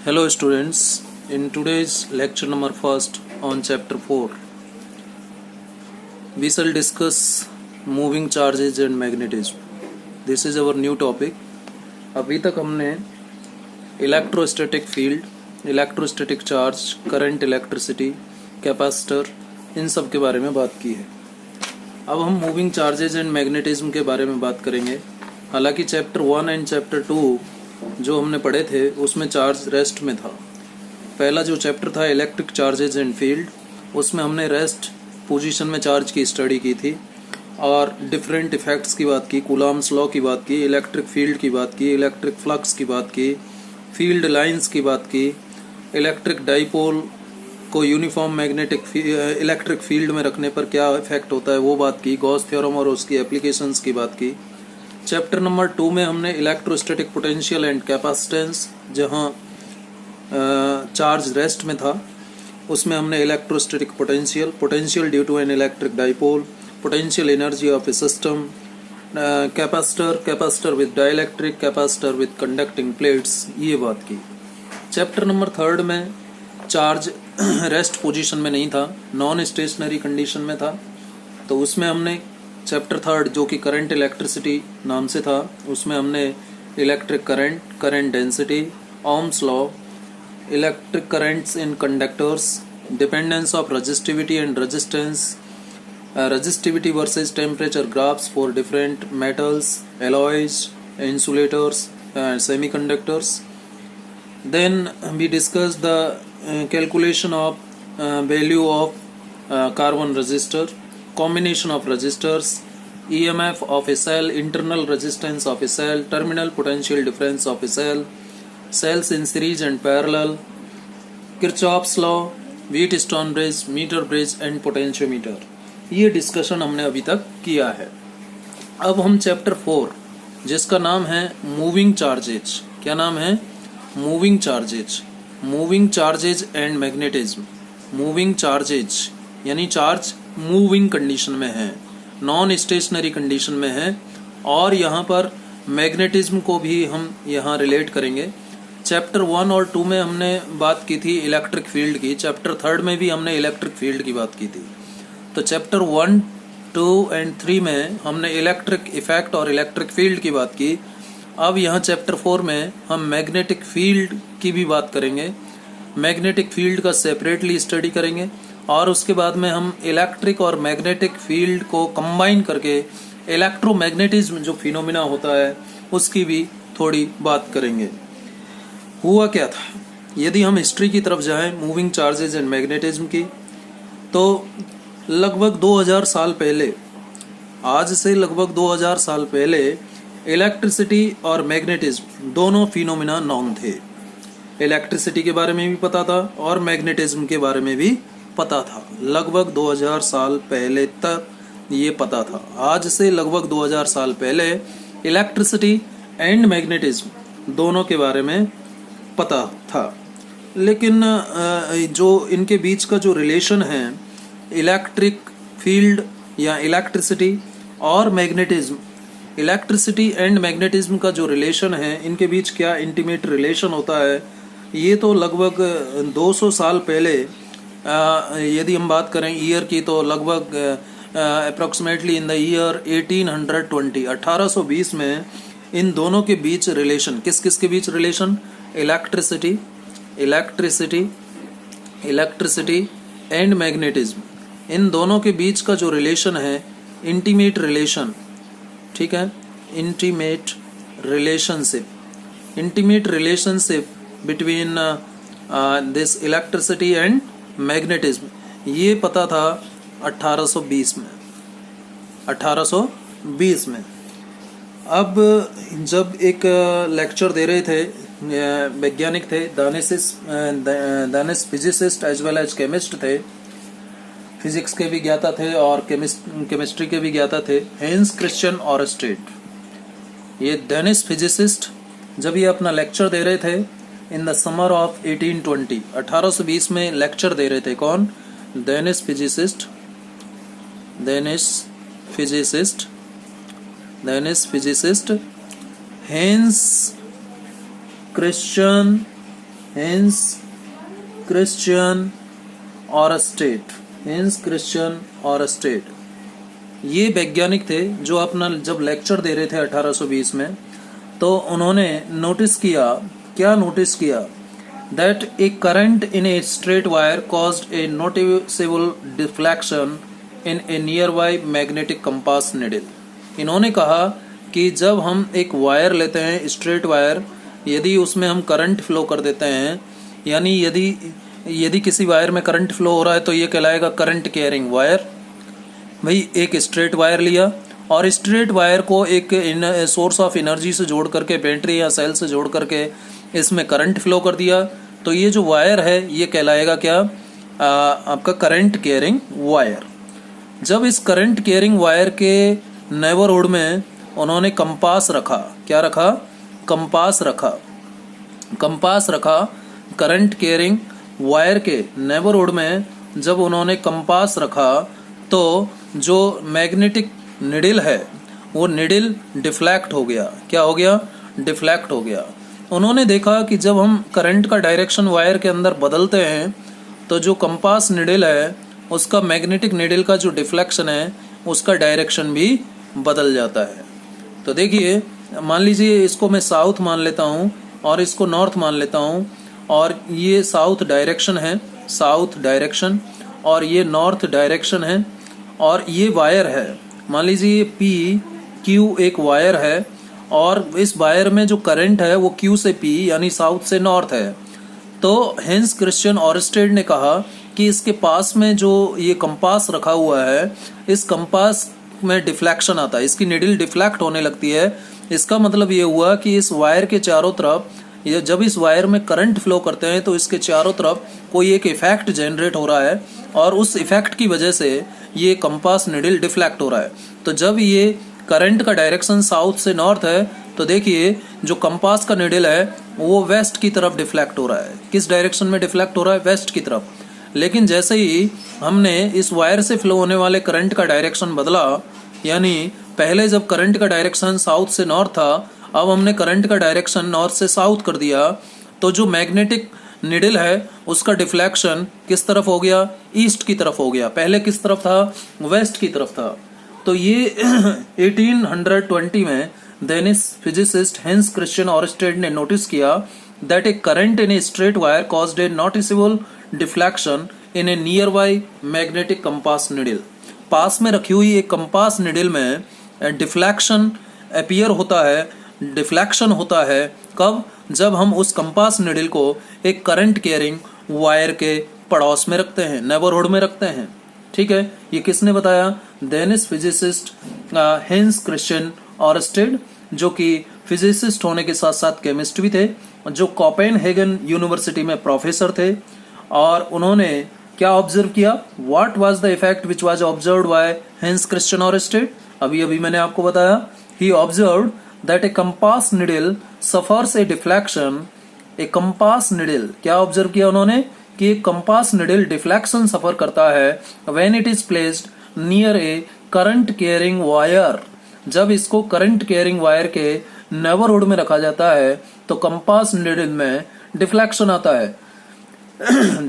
Hello students, in today's lecture number first on chapter 4, we shall discuss moving charges and magnetism. This is our new topic. अभी तक हमने electrostatic field, electrostatic charge, current, electricity, capacitor इन सब के बारे में बात की है. अब हम मूविंग चार्जेज एंड मैग्नेटिज्म के बारे में बात करेंगे. हालांकि चैप्टर 1 एंड चैप्टर 2 जो हमने पढ़े थे उसमें चार्ज रेस्ट में था. पहला जो चैप्टर था इलेक्ट्रिक चार्जेज एंड फील्ड, उसमें हमने रेस्ट पोजीशन में चार्ज की स्टडी की थी और डिफरेंट इफेक्ट्स की बात की, कूलॉम्स लॉ की बात की, इलेक्ट्रिक फील्ड की बात की, इलेक्ट्रिक फ्लक्स की बात की, फील्ड लाइंस की बात की, इलेक्ट्रिक डाइपोल को यूनिफॉर्म मैग्नेटिक इलेक्ट्रिक फील्ड में रखने पर क्या इफेक्ट होता है वो बात की, गॉस थ्योरम और उसकी एप्लीकेशंस की बात की. चैप्टर नंबर 2 में हमने इलेक्ट्रोस्टैटिक पोटेंशियल एंड कैपेसिटेंस, जहां चार्ज रेस्ट में था, उसमें हमने electrostatic potential due to an electric dipole, potential energy of a system, capacitor with dielectric, capacitor with conducting plates, ये बात की. चैप्टर नंबर 3 में चार्ज रेस्ट पोजीशन में नहीं था, नॉन स्टेशनरी कंडीशन में था, तो उसमें हमने चैप्टर 3 जो कि करंट इलेक्ट्रिसिटी नाम से था, उसमें हमने electric current, current density, Ohm's law, electric currents in conductors, dependence of resistivity and resistance, resistivity versus temperature graphs for different metals, alloys, insulators, semiconductors. Then we discussed the calculation of value of carbon resistor, combination of resistors, EMF of a cell, internal resistance of a cell, terminal potential difference of a cell, cells in series and parallel, Kirchhoff's law, Wheatstone bridge, meter bridge and potentiometer. ये discussion हमने अभी तक किया है. अब हम chapter 4 जिसका नाम है मूविंग चार्जेज, क्या नाम है? Moving charges, moving charges and magnetism. Moving charges यानी चार्ज मूविंग कंडीशन में है, नॉन स्टेशनरी कंडीशन में है, और यहाँ पर मैग्नेटिज्म को भी हम यहाँ रिलेट करेंगे. चैप्टर 1 और 2 में हमने बात की थी इलेक्ट्रिक फील्ड की, चैप्टर 3 में भी हमने इलेक्ट्रिक फील्ड की बात की थी. तो चैप्टर 1, 2 एंड 3 में हमने इलेक्ट्रिक इफेक्ट और इलेक्ट्रिक फील्ड की बात की. अब यहाँ चैप्टर 4 में हम मैग्नेटिक फील्ड की भी बात करेंगे, मैग्नेटिक फील्ड का सेपरेटली स्टडी करेंगे, और उसके बाद में हम इलेक्ट्रिक और मैग्नेटिक फील्ड को कंबाइन करके इलेक्ट्रोमैग्नेटिज्म जो फिनोमिना होता है उसकी भी थोड़ी बात करेंगे. हुआ क्या था, यदि हम हिस्ट्री की तरफ जाएं मूविंग चार्जेज एंड मैग्नेटिज्म की, तो लगभग 2000 साल पहले, आज से लगभग 2000 साल पहले इलेक्ट्रिसिटी और मैग्नेटिज्म दोनों फिनोमिना नॉन थे. इलेक्ट्रिसिटी के बारे में भी पता था और मैग्नेटिज्म के बारे में भी पता था. लगभग 2000 साल पहले तक ये पता था. आज से लगभग 2000 साल पहले इलेक्ट्रिसिटी एंड मैग्नेटिज्म दोनों के बारे में पता था. लेकिन जो इनके बीच का जो रिलेशन है, इलेक्ट्रिक फील्ड या इलेक्ट्रिसिटी और मैग्नेटिज्म, इलेक्ट्रिसिटी एंड मैग्नेटिज्म का जो रिलेशन है, इनके बीच क्या इंटीमेट रिलेशन होता है, ये तो लगभग 200 साल पहले, यदि हम बात करें ईयर की, तो लगभग अप्रोक्सीमेटली इन द ईयर 1820, 1820 में इन दोनों के बीच रिलेशन, किस किस के बीच relation? Electricity, electricity, electricity and magnetism, इन दोनों के बीच का जो रिलेशन है, इंटीमेट रिलेशन, ठीक है, intimate relationship, intimate relationship between this electricity and magnetism, ये पता था 1820 में, 1820 में. अब जब एक लेक्चर दे रहे थे, वैज्ञानिक थे, Danish physicist as well as chemist थे, फिजिक्स के भी ज्ञाता थे और केमिस्ट्री के भी ज्ञाता थे, हेंस क्रिश्चियन ऑरस्टेड. ये डेनिश फिजिसिस्ट जब ये अपना लेक्चर दे रहे थे इन द समर ऑफ 1820, 1820 में लेक्चर दे रहे थे. कौन? Danish physicist, Danish physicist Hans Christian hence Christian ऑरस्टेड, hence Christian ऑरस्टेड, ये वैज्ञानिक थे जो अपना जब लेक्चर दे रहे थे 1820 में, तो उन्होंने नोटिस किया, क्या नोटिस किया, that a current in a straight wire caused a noticeable deflection in a nearby magnetic compass needle. इन्होंने कहा कि जब हम एक वायर लेते हैं, स्ट्रेट वायर, यदि उसमें हम करंट फ्लो कर देते हैं, यानी यदि किसी वायर में करंट फ्लो हो रहा है तो ये कहलाएगा करंट कैरिंग वायर। भाई एक स्ट्रेट वायर लिया और स्ट्रेट वायर को एक सोर्स ऑफ एनर्जी से जोड़ करके, बैटरी या सेल से जोड़ करके इसमें करंट फ्लो कर दिया, तो ये जो वायर है ये कहलाएगा क्या, आपका करंट कैरिंग वायर। जब इस करंट कैरिंग वायर के नेबरहुड में उन्होंने कंपास रखा, क्या रखा, कंपास रखा, कंपास रखा करंट कैरिंग वायर के नेबरहुड में जब उन्होंने कंपास रखा, तो जो मैग्नेटिक निडल है वो निडल डिफ्लेक्ट हो गया। क्या हो गया, डिफ्लेक्ट हो गया। उन्होंने देखा कि जब हम करंट का डायरेक्शन वायर के अंदर बदलते हैं तो जो कंपास निडल है उसका, मैग्नेटिक निडल का जो डिफ्लेक्शन है उसका डायरेक्शन भी बदल जाता है। तो देखिए, मान लीजिए इसको मैं साउथ मान लेता हूँ और इसको नॉर्थ मान लेता हूँ, और ये साउथ डायरेक्शन है, साउथ डायरेक्शन, और ये नॉर्थ डायरेक्शन है, और ये वायर है, मान लीजिए पी क्यू एक वायर है, और इस वायर में जो करंट है वो क्यू से पी यानी साउथ से नॉर्थ है। तो हेंस क्रिश्चियन ऑरस्टेड ने कहा कि इसके पास में जो ये कंपास रखा हुआ है, इस कंपास में डिफ्लेक्शन आता है, इसकी निडल डिफ्लेक्ट होने लगती है। इसका मतलब ये हुआ कि इस वायर के चारों तरफ, ये जब इस वायर में करंट फ्लो करते हैं तो इसके चारों तरफ कोई एक इफेक्ट जनरेट हो रहा है, और उस इफेक्ट की वजह से ये कंपास निडल डिफ्लेक्ट हो रहा है। तो जब ये करंट का डायरेक्शन साउथ से नॉर्थ है, तो देखिए जो कंपास का निडल है वो वेस्ट की तरफ डिफ्लेक्ट हो रहा है। किस डायरेक्शन में डिफ्लेक्ट हो रहा है, वेस्ट की तरफ। लेकिन जैसे ही हमने इस वायर से फ्लो होने वाले करंट का डायरेक्शन बदला, यानी पहले जब करंट का डायरेक्शन साउथ से नॉर्थ था, अब हमने करंट का डायरेक्शन नॉर्थ से साउथ कर दिया, तो जो मैग्नेटिक निडल है उसका डिफ्लेक्शन किस तरफ हो गया, ईस्ट की तरफ हो गया। पहले किस तरफ था, वेस्ट की तरफ था। तो ये 1820 में Danish physicist Hans Christian Oersted ने नोटिस किया that a current in a straight wire caused a noticeable deflection in a nearby magnetic compass needle. पास में रखी हुई एक कंपास निडल में डिफ्लेक्शन अपीयर होता है, डिफ्लेक्शन होता है कब, जब हम उस कंपास निडल को एक करंट कैरिंग वायर के पड़ोस में रखते हैं, नेबरहुड में रखते हैं। ठीक है, ये किसने बताया, डेनिश फिजिसिस्ट हेंस क्रिश्चियन ऑरस्टेड, जो कि फिजिसिस्ट होने के साथ साथ केमिस्ट भी थे, जो कोपेनहेगन यूनिवर्सिटी में प्रोफेसर थे। और उन्होंने क्या ऑब्जर्व किया, what was the effect which was observed by Hans Christian Oersted. अभी मैंने आपको बताया, he observed that a compass needle suffers a deflection, a compass needle, क्या ऑब्जर्व किया उन्होंने कि एक कंपास निडल डिफ्लेक्शन सफर करता है when it is placed near A current carrying wire. जब इसको करंट कैरिंग वायर के नेबरहुड में रखा जाता है तो कंपास निडल में डिफ्लेक्शन आता है।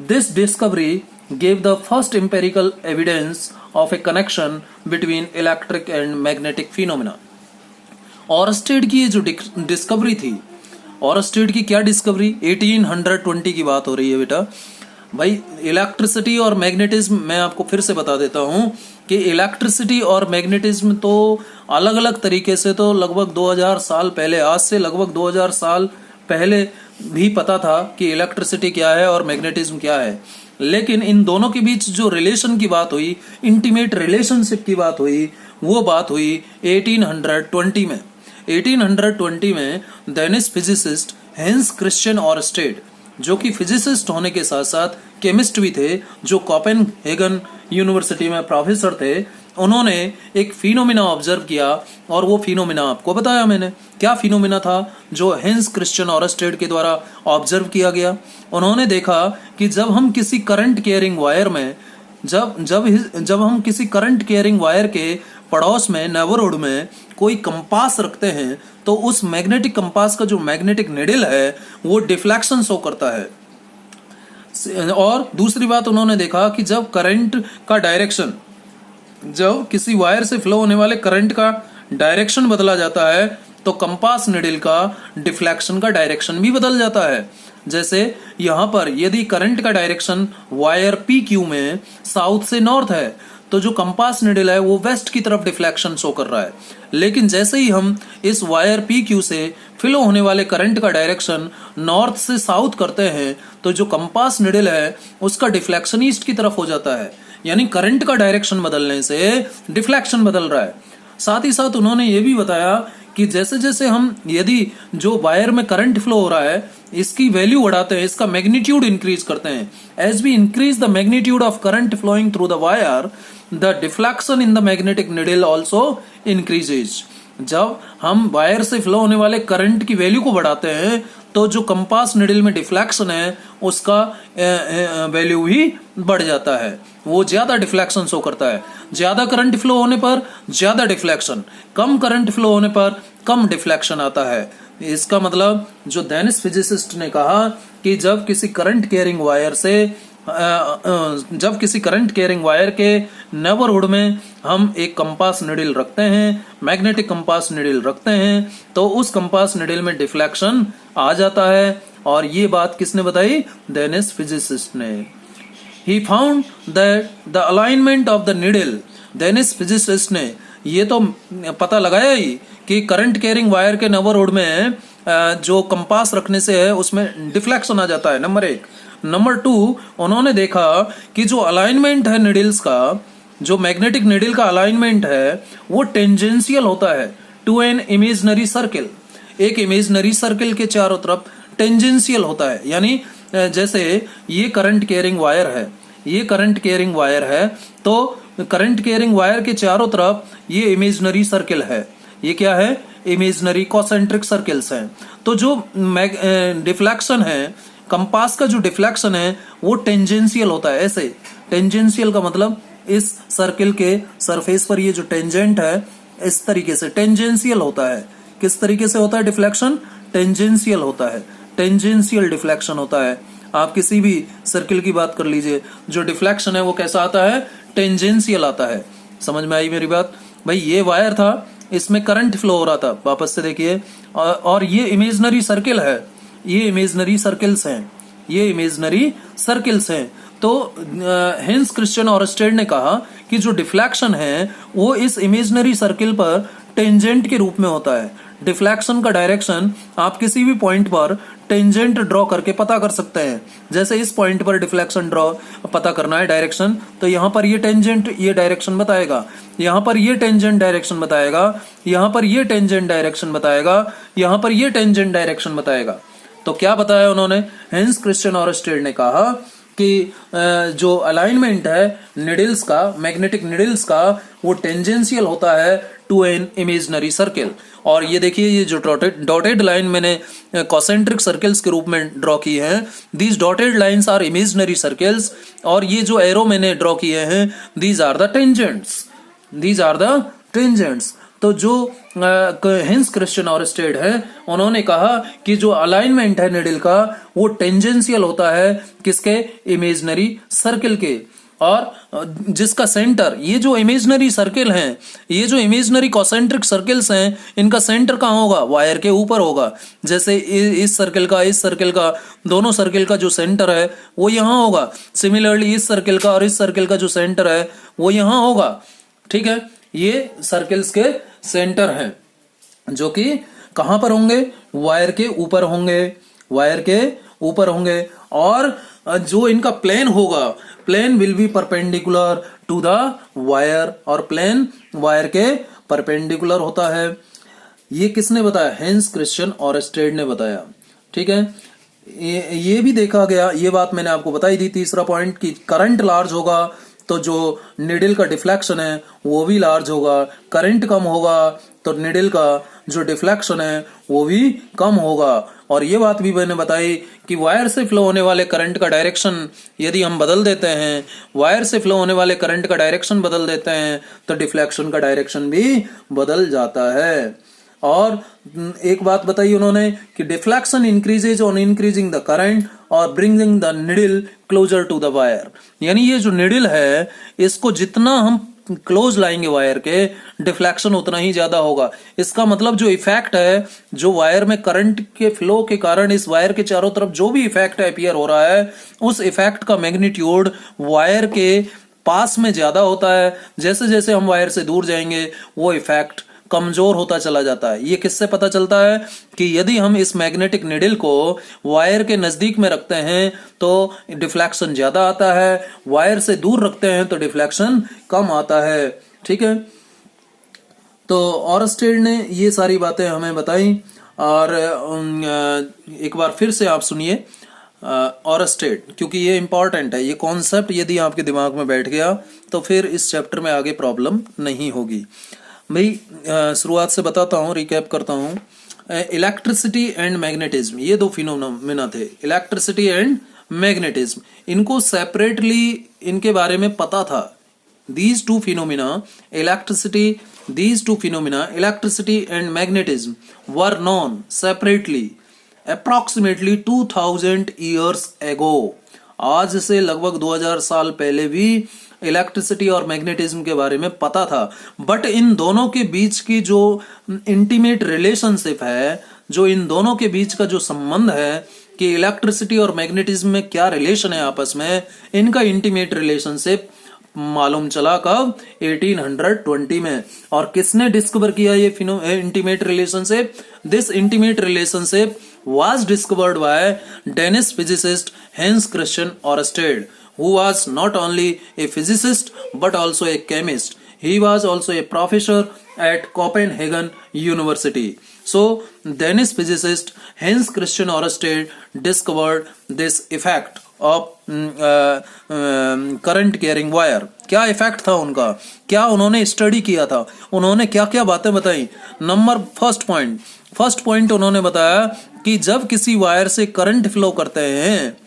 This discovery gave the first empirical evidence of a connection between electric and magnetic phenomena। ऑरस्टेड की जो डिस्कवरी थी, ऑरस्टेड की क्या डिस्कवरी, 1820 की बात हो रही है बेटा। भाई इलेक्ट्रिसिटी और मैग्नेटिज्म, मैं आपको फिर से बता देता हूँ कि इलेक्ट्रिसिटी और मैग्नेटिज्म तो अलग अलग तरीके से तो लगभग 2000 साल पहले, आज से लगभग 2000 साल पहले भी पता था कि इलेक्ट्रिसिटी क्या है और मैग्नेटिज्म क्या है। लेकिन इन दोनों के बीच जो रिलेशन की बात हुई, इंटीमेट रिलेशनशिप की बात हुई, वो बात हुई 1820 में। 1820 में डेनिश फिजिसिस्ट हेंस क्रिश्चियन ऑरस्टेड, जो कि फिजिसिस्ट होने के साथ साथ केमिस्ट भी थे, जो कोपेनहेगन यूनिवर्सिटी में प्रोफेसर थे, उन्होंने एक फिनोमिना ऑब्जर्व किया। और वो फिनोमिना आपको बताया मैंने, क्या फिनोमिना था जो हेंस क्रिश्चियन ऑरस्टेड के द्वारा ऑब्जर्व किया गया। उन्होंने देखा कि जब हम किसी करंट कैरिंग वायर में, जब हम किसी करंट कैरिंग वायर के पड़ोस में नेबरहुड में कोई कंपास रखते हैं तो उस मैग्नेटिक कंपास का जो मैग्नेटिक निडल है वो डिफ्लेक्शन शो करता है। और दूसरी बात उन्होंने देखा कि जब करंट का डायरेक्शन, जब किसी वायर से फ्लो होने वाले करंट का डायरेक्शन बदला जाता है तो कंपास निडल का डिफ्लेक्शन का डायरेक्शन भी बदल जाता है। जैसे यहाँ पर यदि करंट का डायरेक्शन वायर पी क्यू में साउथ से नॉर्थ है तो जो कंपास निडल है वो वेस्ट की तरफ डिफ्लेक्शन शो कर रहा है। लेकिन जैसे ही हम इस वायर पी क्यू से फ्लो होने वाले करंट का डायरेक्शन नॉर्थ से साउथ करते हैं तो जो कंपास निडल है उसका डिफ्लेक्शन ईस्ट की तरफ हो जाता है। यानी करंट का डायरेक्शन बदलने से डिफ्लेक्शन बदल रहा है। साथ ही साथ उन्होंने ये भी बताया कि जैसे जैसे हम यदि जो वायर में करंट फ्लो हो रहा है इसकी वैल्यू बढ़ाते हैं, इसका मैग्नीट्यूड इंक्रीज करते हैं, as we increase the magnitude of current flowing through the wire the deflection in the magnetic needle also increases. जब हम वायर से फ्लो होने वाले करंट की वैल्यू को बढ़ाते हैं तो जो कंपास निडल में डिफ्लेक्शन है उसका वैल्यू भी बढ़ जाता है, वो ज्यादा डिफ्लेक्शन शो करता है। ज्यादा करंट फ्लो होने पर ज्यादा डिफ्लेक्शन, कम करंट फ्लो होने पर कम डिफ्लेक्शन आता है। इसका मतलब जो डेनिस फिजिसिस्ट ने कहा कि जब किसी करंट कैरिंग वायर के नेबरहुड में हम एक कंपास निडल रखते हैं, मैग्नेटिक कंपास निडल रखते हैं, तो उस कंपास निडल में डिफ्लेक्शन आ जाता है। और ये बात किसने बताई? डेनिस फिजिसिस्ट ने। He found that the alignment of the needle, Danish physicist ने ये तो पता लगाया ही कि करंट कैरिंग वायर के नेबरहुड में जो कंपास रखने से है उसमें डिफ्लेक्शन आ जाता है, नंबर 1। नंबर 2, उन्होंने देखा कि जो अलाइनमेंट है निडल्स का, जो मैग्नेटिक निडल का अलाइनमेंट है वो टेंजेंशियल होता है टू एन इमेजिनरी सर्किल। एक इमेजिनरी सर्किल के चारों तरफ टेंजेंशियल होता है। यानी जैसे ये करंट कैरिंग वायर है, ये करंट कैरिंग वायर है, तो करंट कैरिंग वायर के चारों तरफ ये इमेजिनरी सर्किल है। ये क्या है? इमेजिनरी कॉसेंट्रिक सर्किल्स हैं। तो जो डिफ्लेक्शन है, कंपास का जो डिफ्लेक्शन है वो टेंजेंशियल होता है। ऐसे टेंजेंशियल का मतलब इस सर्किल के सरफेस पर ये जो टेंजेंट है इस तरीके से टेंजेंशियल होता है। किस तरीके से होता है डिफ्लेक्शन? टेंजेंशियल होता है, टेंजेंशियल डिफ्लेक्शन होता है। आप किसी भी सर्किल की बात कर लीजिए, जो डिफ्लेक्शन है वो कैसा आता है? टेंजेंशियल आता है। समझ में आई मेरी बात? भाई ये वायर था, इसमें करंट फ्लो हो रहा था, वापस से देखिए, और ये इमेजिनरी सर्किल है, ये इमेजिनरी सर्किल्स हैं, ये इमेजिनरी सर्किल्स हैं। तो हेंस क्रिश्चियन ऑरस्टेड ने कहा कि जो डिफ्लेक्शन है वो इस इमेजिनरी सर्किल पर टेंजेंट के रूप में होता है। डिफ्लेक्शन का डायरेक्शन आप किसी भी पॉइंट पर टेंजेंट ड्रॉ करके पता कर सकते हैं। जैसे इस पॉइंट पर डिफ्लेक्शन ड्रॉ पता करना है डायरेक्शन, तो यहाँ पर ये टेंजेंट ये डायरेक्शन बताएगा, यहाँ पर ये टेंजेंट डायरेक्शन बताएगा, यहाँ पर ये टेंजेंट डायरेक्शन बताएगा, यहाँ पर ये टेंजेंट डायरेक्शन बताएगा। तो क्या बताया उन्होंने? हेंस क्रिश्चियन ऑरस्टेड ने कहा कि जो अलाइनमेंट है निडल्स का, मैग्नेटिक निडल्स का, वो टेंजेंशियल होता है टू एन इमेजिनरी सर्किल। और ये देखिए, ये जो डॉटेड लाइन मैंने कॉसेंट्रिक सर्किल्स के रूप में ड्रॉ की हैं, these dotted lines are imaginary circles, और ये जो एरो मैंने ड्रॉ किए हैं these are the tangents, these are the tangents. तो जो हेंस क्रिश्चियन ऑरस्टेड है उन्होंने कहा कि जो अलाइनमेंट है निडल का वो टेंजेंशियल होता है किसके? इमेजिनरी सर्किल के। और जिसका सेंटर, ये जो इमेजिनरी सर्किल हैं, ये जो इमेजिनरी कॉसेंट्रिक सर्किल्स हैं, इनका सेंटर कहाँ होगा? वायर के ऊपर होगा। जैसे इस सर्किल का, इस सर्किल का, दोनों सर्किल का जो सेंटर है वो यहाँ होगा। सिमिलरली इस सर्किल का और इस सर्किल का जो सेंटर है वो यहाँ होगा। ठीक है, ये सर्किल्स के सेंटर हैं जो कि कहां पर होंगे? वायर के ऊपर होंगे, वायर के ऊपर होंगे। और जो इनका प्लेन होगा, plane will be perpendicular to the wire, और प्लेन वायर के परपेंडिकुलर होता है। ये किसने बताया? हेंस क्रिश्चियन ऑरस्टेड ने बताया। ठीक है, ये भी देखा गया, ये बात मैंने आपको बताई थी। तीसरा पॉइंट कि करंट लार्ज होगा तो जो निडल का डिफ्लेक्शन है वो भी लार्ज होगा। करंट कम होगा तो निडल का जो डिफ्लेक्शन है वो भी कम होगा। और ये बात भी मैंने बताई कि वायर से फ्लो होने वाले करंट का डायरेक्शन यदि हम बदल देते हैं, वायर से फ्लो होने वाले करंट का डायरेक्शन बदल देते हैं तो डिफ्लेक्शन का डायरेक्शन भी बदल जाता है। और एक बात बताई उन्होंने कि deflection increases on increasing the current और bringing the needle closer to the wire. यानी ये जो निडल है इसको जितना हम क्लोज लाएंगे वायर के, डिफ्लेक्शन उतना ही ज्यादा होगा। इसका मतलब जो इफेक्ट है, जो वायर में करंट के फ्लो के कारण इस वायर के चारों तरफ जो भी इफेक्ट अपीयर हो रहा है, उस इफेक्ट का मैग्नीट्यूड वायर के पास में ज्यादा होता है। जैसे जैसे हम वायर से दूर जाएंगे वो इफेक्ट कमजोर होता चला जाता है। ये किससे पता चलता है कि यदि हम इस मैग्नेटिक निडल को वायर के नजदीक में रखते हैं तो डिफ्लेक्शन ज्यादा आता है, वायर से दूर रखते हैं तो डिफ्लेक्शन कम आता है। ठीक है, तो ऑरस्टेड ने ये सारी बातें हमें बताई। और एक बार फिर से आप सुनिए ऑरस्टेड, क्योंकि ये इंपॉर्टेंट है। ये कॉन्सेप्ट यदि आपके दिमाग में बैठ गया तो फिर इस चैप्टर में आगे प्रॉब्लम नहीं होगी। भाई शुरुआत से बताता हूँ, रिकैप करता हूँ। इलेक्ट्रिसिटी एंड मैग्नेटिज्म, ये दो फिनोमेना थे, इलेक्ट्रिसिटी एंड मैग्नेटिज्म। इनको सेपरेटली इनके बारे में पता था। these two phenomena electricity and magnetism were known separately approximately 2000 years ago। आज से लगभग 2000 साल पहले भी इलेक्ट्रिसिटी और मैग्नेटिज्म के बारे में पता था। बट इन दोनों के बीच की जो इंटीमेट रिलेशनशिप है, जो इन दोनों के बीच का जो संबंध है कि इलेक्ट्रिसिटी और मैग्नेटिज्म में क्या रिलेशन है आपस में, इनका इंटीमेट रिलेशनशिप मालूम चला कब? 1820 में। और किसने डिस्कवर किया ये intimate relationship? This intimate relationship was discovered by Danish physicist Hans Christian Ørsted, who was not only a physicist but also a chemist. He was also a professor at Copenhagen University. So, Danish physicist Hans Christian Ørsted discovered this effect of current carrying wire। क्या effect था उनका, क्या उन्होंने study किया था, उन्होंने क्या क्या बातें बताई? फर्स्ट पॉइंट उन्होंने बताया कि जब किसी वायर से करंट फ्लो करते हैं,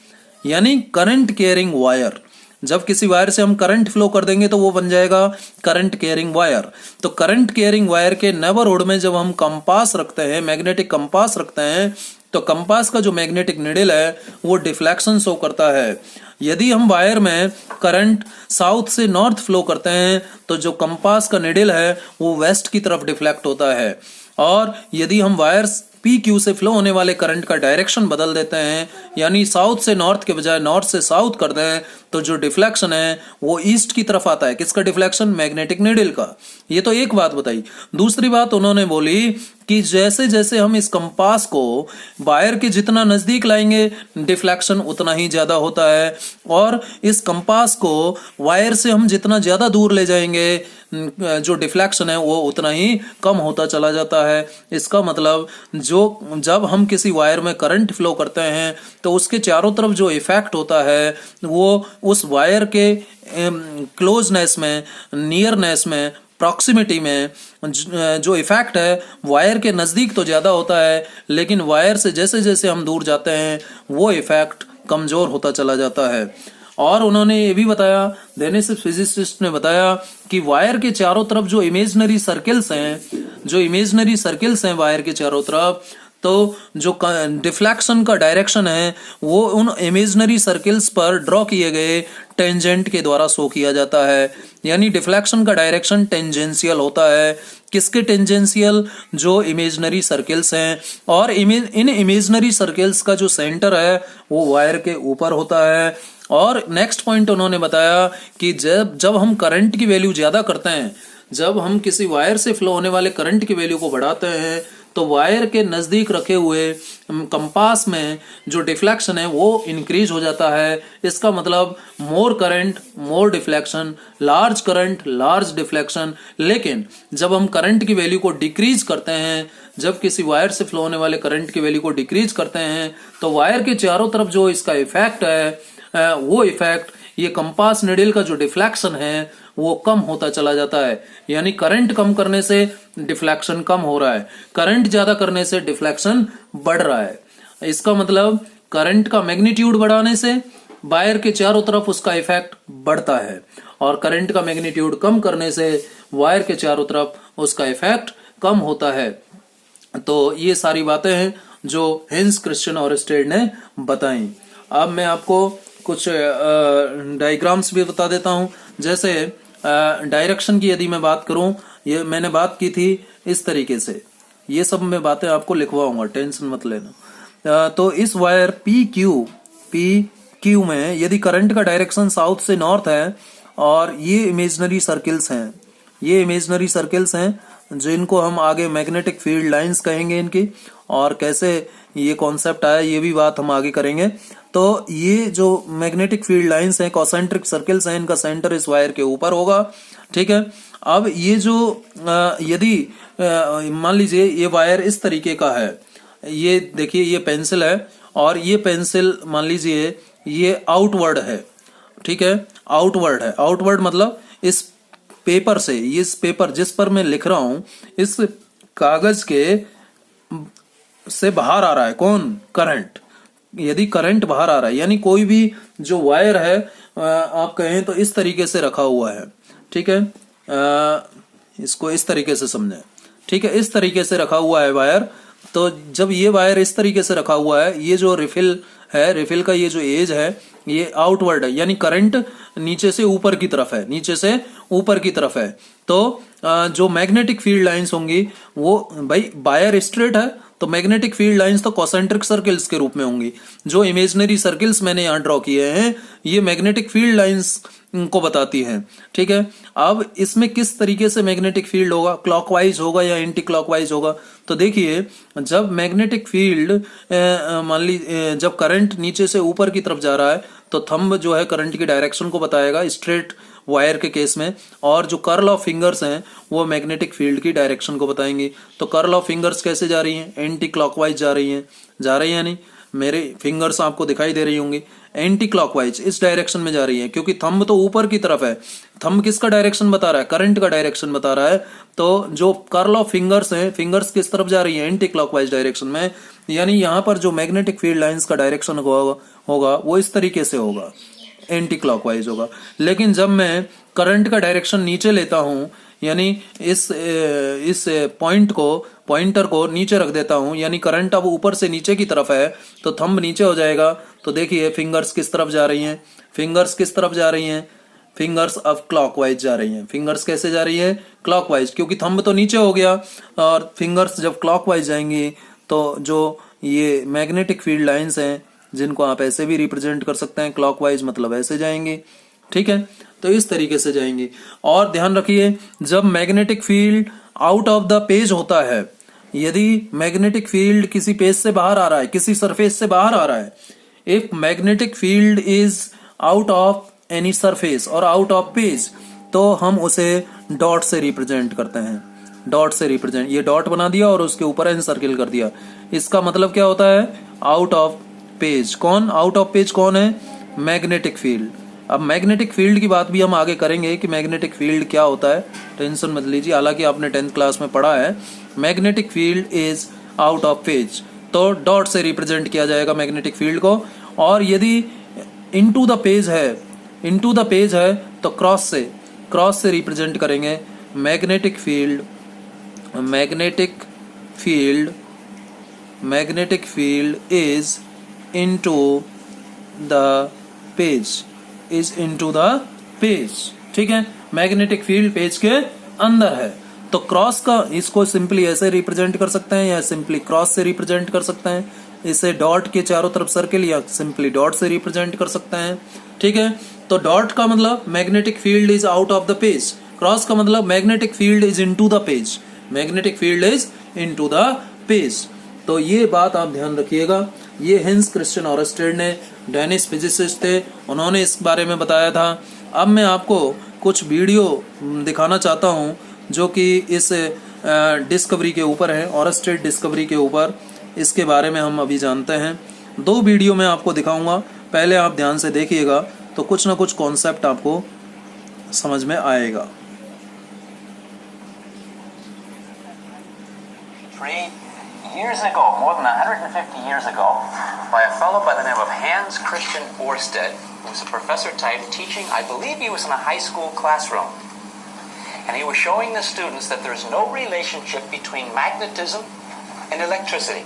यानी करंट कैरिंग वायर, जब किसी वायर से हम करंट फ्लो कर देंगे तो वो बन जाएगा करंट कैरिंग वायर। तो करंट कैरिंग वायर के नेबरहुड में जब हम कंपास रखते हैं, मैग्नेटिक कंपास रखते हैं, तो कंपास का जो मैग्नेटिक निडल है वो डिफ्लेक्शन शो करता है। यदि हम वायर में करंट साउथ से नॉर्थ फ्लो करते हैं तो जो कंपास का निडल है वो वेस्ट की तरफ डिफ्लेक्ट होता है। और यदि हम वायर PQ से फ्लो होने वाले करंट का डायरेक्शन बदल देते हैं, यानी साउथ से नॉर्थ के बजाय नॉर्थ से साउथ कर दें, तो जो डिफ्लेक्शन है वो ईस्ट की तरफ आता है। किसका डिफ्लेक्शन? मैग्नेटिक निडल का। ये तो एक बात बताई। दूसरी बात उन्होंने बोली कि जैसे जैसे हम इस कंपास को वायर के जितना नजदीक लाएंगे डिफ्लेक्शन उतना ही ज्यादा होता है, और इस कंपास को वायर से हम जितना ज्यादा दूर ले जाएंगे जो डिफ्लेक्शन है वो उतना ही कम होता चला जाता है। इसका मतलब जब हम किसी वायर में करंट फ्लो करते हैं तो उसके चारों तरफ जो इफेक्ट होता है वो उस वायर के क्लोजनेस में, नियरनेस में, प्रॉक्सिमिटी में जो इफेक्ट है वायर के नजदीक तो ज्यादा होता है, लेकिन वायर से जैसे जैसे हम दूर जाते हैं वो इफेक्ट कमजोर होता चला जाता है। और उन्होंने ये भी बताया, डेनिस फिजिसिस्ट ने बताया कि वायर के चारों तरफ जो इमेजिनरी सर्किल्स हैं वायर के चारों तरफ, तो जो डिफ्लेक्शन का डायरेक्शन है वो उन इमेजिनरी सर्किल्स पर ड्रॉ किए गए टेंजेंट के द्वारा शो किया जाता है। यानी डिफ्लेक्शन का डायरेक्शन टेंजेंशियल होता है। किसके टेंजेंशियल? जो इमेजिनरी सर्किल्स हैं। और इन इमेजिनरी सर्किल्स का जो सेंटर है वो वायर के ऊपर होता है। और नेक्स्ट पॉइंट उन्होंने बताया कि जब हम करंट की वैल्यू ज्यादा करते हैं, जब हम किसी वायर से फ्लो होने वाले करंट की वैल्यू को बढ़ाते हैं, तो वायर के नजदीक रखे हुए कंपास में जो डिफ्लेक्शन है वो इंक्रीज हो जाता है। इसका मतलब मोर करंट मोर deflection, large current large deflection. लेकिन जब हम करंट की वैल्यू को डिक्रीज करते हैं, जब किसी वायर से फ्लो होने वाले करंट की वैल्यू को डिक्रीज करते हैं, तो वायर के चारों तरफ जो इसका इफेक्ट है वो इफेक्ट ये कंपास निडल का जो डिफ्लेक्शन है वो कम होता चला जाता है, यानी करंट कम करने से डिफ्लेक्शन कम हो रहा है, करंट ज्यादा करने से डिफ्लेक्शन बढ़ रहा है। इसका मतलब करंट का मैग्नीट्यूड बढ़ाने से वायर के चारों तरफ उसका इफेक्ट बढ़ता है, और करंट का मैग्नीट्यूड कम करने से वायर के चारों तरफ उसका इफेक्ट कम होता है। तो ये सारी बातें हैं जो हेंस, क्रिश्चियन और स्टेड ने बताई। अब मैं आपको कुछ डायग्राम्स भी बता देता हूं। जैसे डायरेक्शन की यदि मैं बात करूं, ये मैंने बात की थी इस तरीके से, ये सब मैं बातें आपको लिखवाऊंगा, टेंशन मत लेना। तो इस वायर पी क्यू में यदि करंट का डायरेक्शन साउथ से नॉर्थ है, और ये इमेजिनरी सर्किल्स हैं, ये इमेजिनरी सर्किल्स हैं जिनको हम आगे मैग्नेटिक फील्ड लाइंस कहेंगे इनकी, और कैसे ये कॉन्सेप्ट आया ये भी बात हम आगे करेंगे। तो ये जो मैग्नेटिक फील्ड लाइंस हैं, कॉन्सेंट्रिक सर्किल्स हैं, इनका सेंटर इस वायर के ऊपर होगा, ठीक है। अब ये जो यदि मान लीजिए ये वायर इस तरीके का है, ये देखिए ये पेंसिल है, और ये पेंसिल मान लीजिए ये आउटवर्ड है, ठीक है, आउटवर्ड है। आउटवर्ड मतलब इस पेपर से, इस पेपर जिस पर मैं लिख रहा हूं, इस कागज के से बाहर आ रहा है कौन? करंट। यदि करंट बाहर आ रहा है, यानी कोई भी जो वायर है आप कहें तो इस तरीके से रखा हुआ है, ठीक है, इसको इस तरीके से समझें, ठीक है, इस तरीके से रखा हुआ है वायर। तो जब ये वायर इस तरीके से रखा हुआ है, ये जो रिफिल है, रिफिल का ये जो एज है ये आउटवर्ड है, यानी करंट नीचे से ऊपर की तरफ है, नीचे से ऊपर की तरफ है। तो जो मैग्नेटिक फील्ड लाइंस होंगी वो, भाई वायर स्ट्रेट है तो मैग्नेटिक फील्ड लाइंस तो कॉन्सेंट्रिक सर्किल्स के रूप में होंगी। जो इमेजिनरी सर्किल्स मैंने यहाँ ड्रॉ किए हैं ये मैग्नेटिक फील्ड लाइंस को बताती हैं, ठीक है। अब इसमें किस तरीके से मैग्नेटिक फील्ड होगा, क्लॉकवाइज होगा या एंटी क्लॉकवाइज होगा? तो देखिए जब मैग्नेटिक फील्ड मान लीजिए जब करंट नीचे से ऊपर की तरफ जा रहा है तो थंब जो है करंट की डायरेक्शन को बताएगा स्ट्रेट वायर के केस में, और जो कर्ल ऑफ फिंगर्स हैं वो मैग्नेटिक फील्ड की डायरेक्शन को बताएंगी। तो कर्ल ऑफ फिंगर्स कैसे जा रही हैं? एंटी क्लॉकवाइज जा रही हैं, जा रही है नहीं, मेरे फिंगर्स आपको दिखाई दे रही होंगी, एंटी क्लॉकवाइज इस डायरेक्शन में जा रही है, क्योंकि थंब तो ऊपर की तरफ है। थंब किसका डायरेक्शन बता रहा है? करंट का डायरेक्शन बता रहा है। तो जो कर्ल ऑफ फिंगर्स हैं, फिंगर्स किस तरफ जा रही है? एंटी क्लॉकवाइज डायरेक्शन में, यानी यहाँ पर जो मैग्नेटिक फील्ड लाइंस का डायरेक्शन होगा वो इस तरीके से होगा, एंटी क्लॉकवाइज होगा। लेकिन जब मैं करंट का डायरेक्शन नीचे लेता हूं, यानी इस पॉइंटर को नीचे रख देता हूं, यानी करंट अब ऊपर से नीचे की तरफ है तो थंब नीचे हो जाएगा। तो देखिए फिंगर्स किस तरफ जा रही हैं? फिंगर्स किस तरफ जा रही हैं? फिंगर्स अब क्लॉकवाइज जा रही हैं। फिंगर्स कैसे जा रही है? क्लॉकवाइज, क्योंकि थंब तो नीचे हो गया, और फिंगर्स जब क्लॉकवाइज जाएंगी तो जो ये मैग्नेटिक फील्ड लाइंस हैं जिनको आप ऐसे भी रिप्रेजेंट कर सकते हैं, क्लॉकवाइज मतलब ऐसे जाएंगी, ठीक है। तो इस तरीके से जाएंगी। और ध्यान रखिए जब magnetic field out of the page होता है, यदि मैग्नेटिक फील्ड किसी पेज से बाहर आ रहा है, किसी सरफेस से बाहर आ रहा है, if magnetic field is out of any surface और आउट ऑफ पेज, तो हम उसे डॉट से रिप्रेजेंट करते हैं। डॉट से रिप्रेजेंट, ये डॉट बना दिया और उसके ऊपर एन सर्किल कर दिया। इसका मतलब क्या होता है? Out of page. कौन आउट ऑफ पेज कौन है? Magnetic field. अब मैग्नेटिक फील्ड की बात भी हम आगे करेंगे कि मैग्नेटिक फील्ड क्या होता है, टेंशन मत लीजिए, हालांकि आपने 10th क्लास में पढ़ा है। Magnetic field is out of page, तो डॉट से रिप्रेजेंट किया जाएगा मैग्नेटिक फील्ड को। और यदि इनटू द पेज है तो क्रॉस से रिप्रेजेंट करेंगे। Magnetic field is into the page, ठीक है। मैग्नेटिक फील्ड पेज के अंदर है। तो क्रॉस का, इसको सिंपली ऐसे रिप्रेजेंट कर सकते हैं या सिंपली क्रॉस से रिप्रेजेंट कर सकते हैं। इसे डॉट के चारों तरफ सर्किल या सिंपली डॉट से रिप्रेजेंट कर सकते हैं, ठीक है। तो डॉट का मतलब magnetic field is out of the page, cross का मतलब magnetic field is into the page, magnetic field is into the page. तो ये बात आप ध्यान रखिएगा। ये हेंस क्रिश्चियन ऑरस्टेड ने, डेनिश फिजिसिस्ट थे, उन्होंने इस बारे में बताया था। अब मैं आपको कुछ वीडियो दिखाना चाहता हूँ जो कि इस डिस्कवरी के ऊपर है, ऑरस्टेड डिस्कवरी के ऊपर। इसके बारे में हम अभी जानते हैं। 2 वीडियो मैं आपको दिखाऊंगा, पहले आप ध्यान से देखिएगा तो कुछ ना कुछ कॉन्सेप्ट आपको समझ में आएगा। Years ago, more than 150 years ago, by a fellow by the name of Hans Christian Ørsted, who was a professor type teaching, I believe he was in a high school classroom. And he was showing the students that there's no relationship between magnetism and electricity.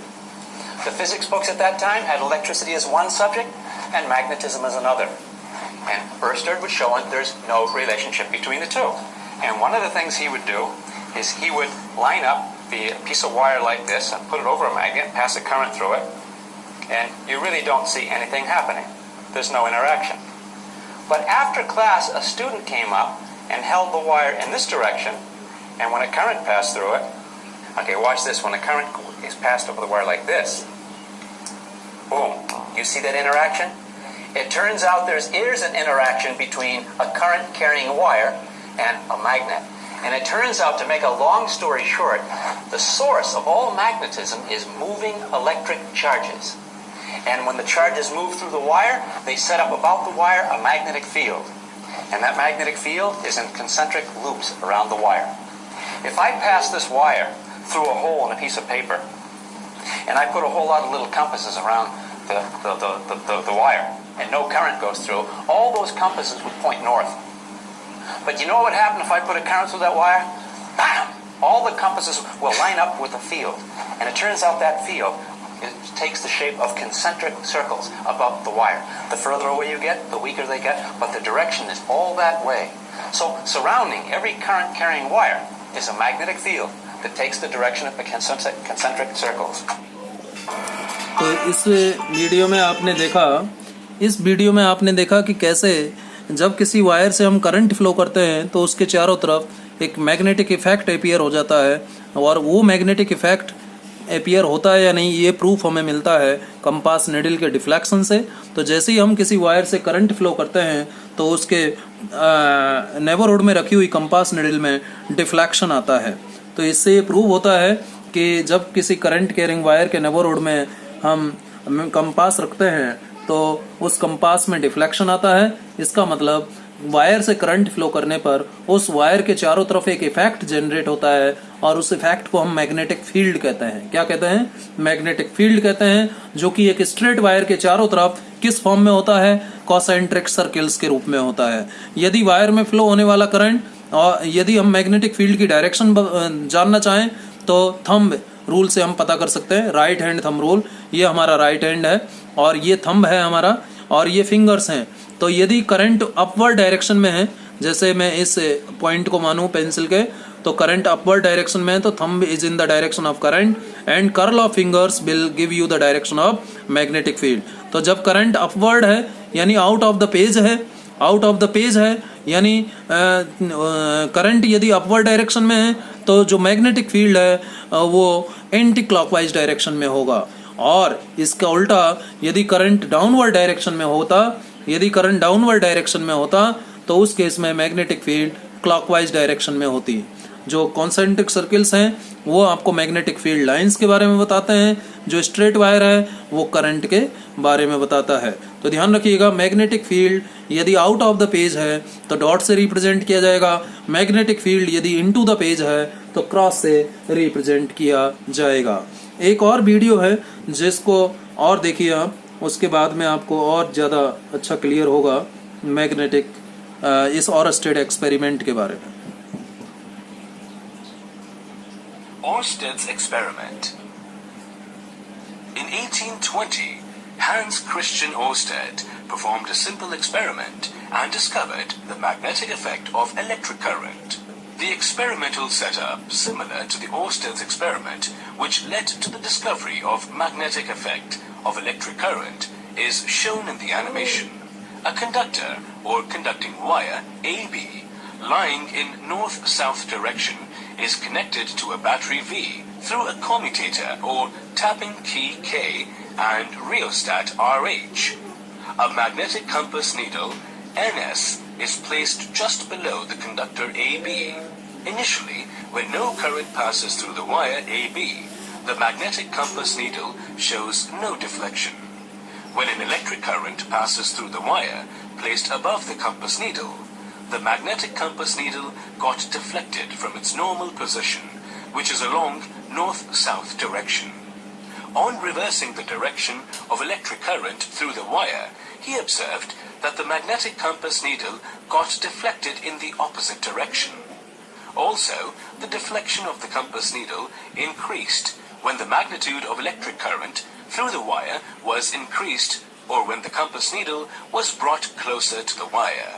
The physics books at that time had electricity as one subject and magnetism as another. And Ørsted was showing there's no relationship between the two. And one of the things he would do is he would line up the piece of wire like this and put it over a magnet, pass a current through it, and you really don't see anything happening. There's no interaction. But after class, a student came up and held the wire in this direction, and when a current passed through it, okay, watch this, when a current is passed over the wire like this, boom, you see that interaction? It turns out there is an interaction between a current carrying wire and a magnet. And it turns out, to make a long story short, the source of all magnetism is moving electric charges. And when the charges move through the wire, they set up about the wire a magnetic field. And that magnetic field is in concentric loops around the wire. If I pass this wire through a hole in a piece of paper, and I put a whole lot of little compasses around the wire, and no current goes through, all those compasses would point north. But you know what would happen if I put a current through that wire? Bam! All the compasses will line up with the field. And it turns out that field, it takes the shape of concentric circles above the wire. The further away you get, the weaker they get, but the direction is all that way. So surrounding every current carrying wire is a magnetic field that takes the direction of the concentric circles. तो इस video में आपने देखा कि कैसे जब किसी wire से हम करंट फ्लो करते हैं तो उसके चारों तरफ एक मैग्नेटिक इफेक्ट अपीयर हो जाता है, और वो मैग्नेटिक इफेक्ट अपीयर होता है या नहीं ये प्रूफ हमें मिलता है कंपास निडल के डिफ्लेक्शन से। तो जैसे ही हम किसी वायर से करंट फ्लो करते हैं तो उसके नेबरहुड में रखी हुई कंपास निडल में डिफ्लेक्शन आता है। तो इससे ये प्रूव होता है कि जब किसी करंट कैरिंग वायर के नेबरहुड में हम कंपास रखते हैं तो उस कंपास में डिफ्लेक्शन आता है। इसका मतलब वायर से करंट फ्लो करने पर उस वायर के चारों तरफ एक इफेक्ट जनरेट होता है, और उस इफेक्ट को हम मैग्नेटिक फील्ड कहते हैं। क्या कहते हैं? मैग्नेटिक फील्ड कहते हैं, जो कि एक स्ट्रेट वायर के चारों तरफ किस फॉर्म में होता है? कॉसेंट्रिक सर्कल्स के रूप में होता है। यदि वायर में फ्लो होने वाला करंट, और यदि हम मैग्नेटिक फील्ड की डायरेक्शन जानना चाहें तो थंब रूल से हम पता कर सकते हैं। राइट हैंड थंब रूल, ये हमारा राइट हैंड है और ये थंब है हमारा, और ये फिंगर्स हैं। तो यदि करंट अपवर्ड डायरेक्शन में है, जैसे मैं इस पॉइंट को मानूं पेंसिल के, तो करंट अपवर्ड डायरेक्शन में है तो thumb is in the direction of current and curl of fingers will give you the direction of magnetic field. तो जब करंट अपवर्ड है यानी आउट ऑफ द पेज है, यानी करंट यदि अपवर्ड डायरेक्शन में है तो जो मैग्नेटिक फील्ड है वो एंटी क्लॉकवाइज डायरेक्शन में होगा। और इसका उल्टा यदि करंट डाउनवर्ड डायरेक्शन में होता तो उस केस में मैग्नेटिक फील्ड क्लॉकवाइज डायरेक्शन में होती। जो कॉन्सेंट्रिक सर्कल्स हैं वो आपको मैग्नेटिक फील्ड लाइंस के बारे में बताते हैं, जो स्ट्रेट वायर है वो करंट के बारे में बताता है। तो ध्यान रखिएगा, मैग्नेटिक फील्ड यदि आउट ऑफ द पेज है तो डॉट से रिप्रेजेंट किया जाएगा, मैग्नेटिक फील्ड यदि इनटू द पेज है तो क्रॉस से रिप्रेजेंट किया जाएगा। एक और वीडियो है जिसको और देखिए आप, उसके बाद में आपको और ज़्यादा अच्छा क्लियर होगा मैग्नेटिक इस ऑरस्टेड एक्सपेरिमेंट के बारे में। Ørsted's experiment. In 1820, Hans Christian Ørsted performed a simple experiment and discovered the magnetic effect of electric current. The experimental setup, similar to the Ørsted's experiment, which led to the discovery of magnetic effect of electric current, is shown in the animation. A conductor or conducting wire AB lying in north-south direction is connected to a battery V through a commutator or tapping key K and rheostat RH. A magnetic compass needle NS is placed just below the conductor AB. Initially, when no current passes through the wire AB, the magnetic compass needle shows no deflection. When an electric current passes through the wire, placed above the compass needle, the magnetic compass needle got deflected from its normal position, which is along north-south direction. On reversing the direction of electric current through the wire, he observed that the magnetic compass needle got deflected in the opposite direction. Also, the deflection of the compass needle increased when the magnitude of electric current through the wire was increased or when the compass needle was brought closer to the wire.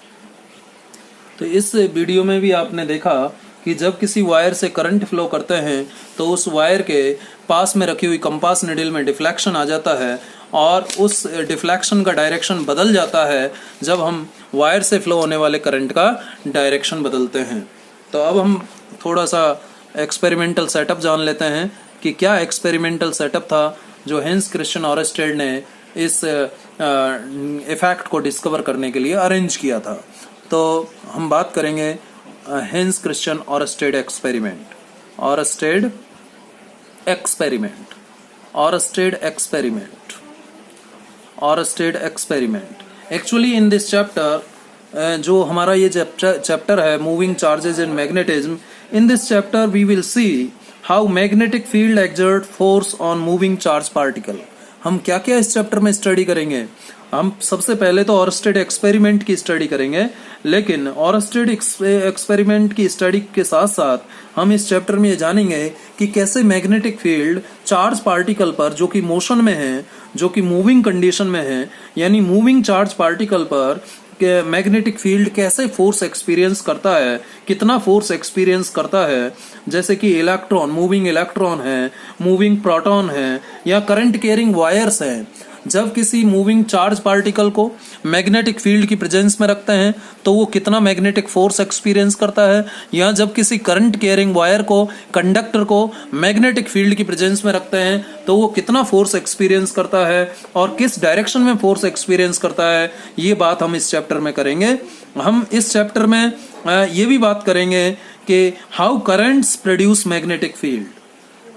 तो इस video में भी आपने देखा कि जब किसी wire से करंट फ्लो करते हैं तो उस वायर के पास में रखी हुई कंपास निडल में डिफ्लेक्शन आ जाता है और उस डिफ्लेक्शन का डायरेक्शन बदल जाता है जब हम वायर से फ्लो होने वाले करंट का डायरेक्शन बदलते हैं। तो अब हम थोड़ा सा एक्सपेरिमेंटल सेटअप जान लेते हैं कि क्या एक्सपेरिमेंटल सेटअप था जो हेंस क्रिश्चियन ऑरस्टेड ने इस इफेक्ट को डिस्कवर करने के लिए अरेंज किया था। तो हम बात करेंगे Hans Christian Oersted experiment. Oersted experiment actually in this chapter जो हमारा ये चैप्टर है moving charges in magnetism, in this chapter we will see how magnetic field exert force on moving charge particle. हम क्या क्या इस चैप्टर में study करेंगे? हम सबसे पहले तो ऑरस्टेड एक्सपेरिमेंट की स्टडी करेंगे, लेकिन ऑरस्टेड एक्सपेरिमेंट की स्टडी के साथ साथ हम इस चैप्टर में ये जानेंगे कि कैसे मैग्नेटिक फील्ड चार्ज पार्टिकल पर जो कि मोशन में है, जो कि मूविंग कंडीशन में है, यानी मूविंग चार्ज पार्टिकल पर मैग्नेटिक फील्ड कैसे फोर्स एक्सपीरियंस करता है, कितना फोर्स एक्सपीरियंस करता है। जैसे कि इलेक्ट्रॉन, मूविंग इलेक्ट्रॉन है, मूविंग प्रोटॉन है या करंट कैरिंग वायर्स हैं, जब किसी मूविंग चार्ज पार्टिकल को मैग्नेटिक फील्ड की प्रेजेंस में रखते हैं तो वो कितना मैग्नेटिक फोर्स एक्सपीरियंस करता है, या जब किसी करंट कैरिंग वायर को, कंडक्टर को मैग्नेटिक फील्ड की प्रेजेंस में रखते हैं तो वो कितना फोर्स एक्सपीरियंस करता है और किस डायरेक्शन में फोर्स एक्सपीरियंस करता है। ये बात हम इस चैप्टर में करेंगे। हम इस चैप्टर में ये भी बात करेंगे कि how currents produce magnetic field,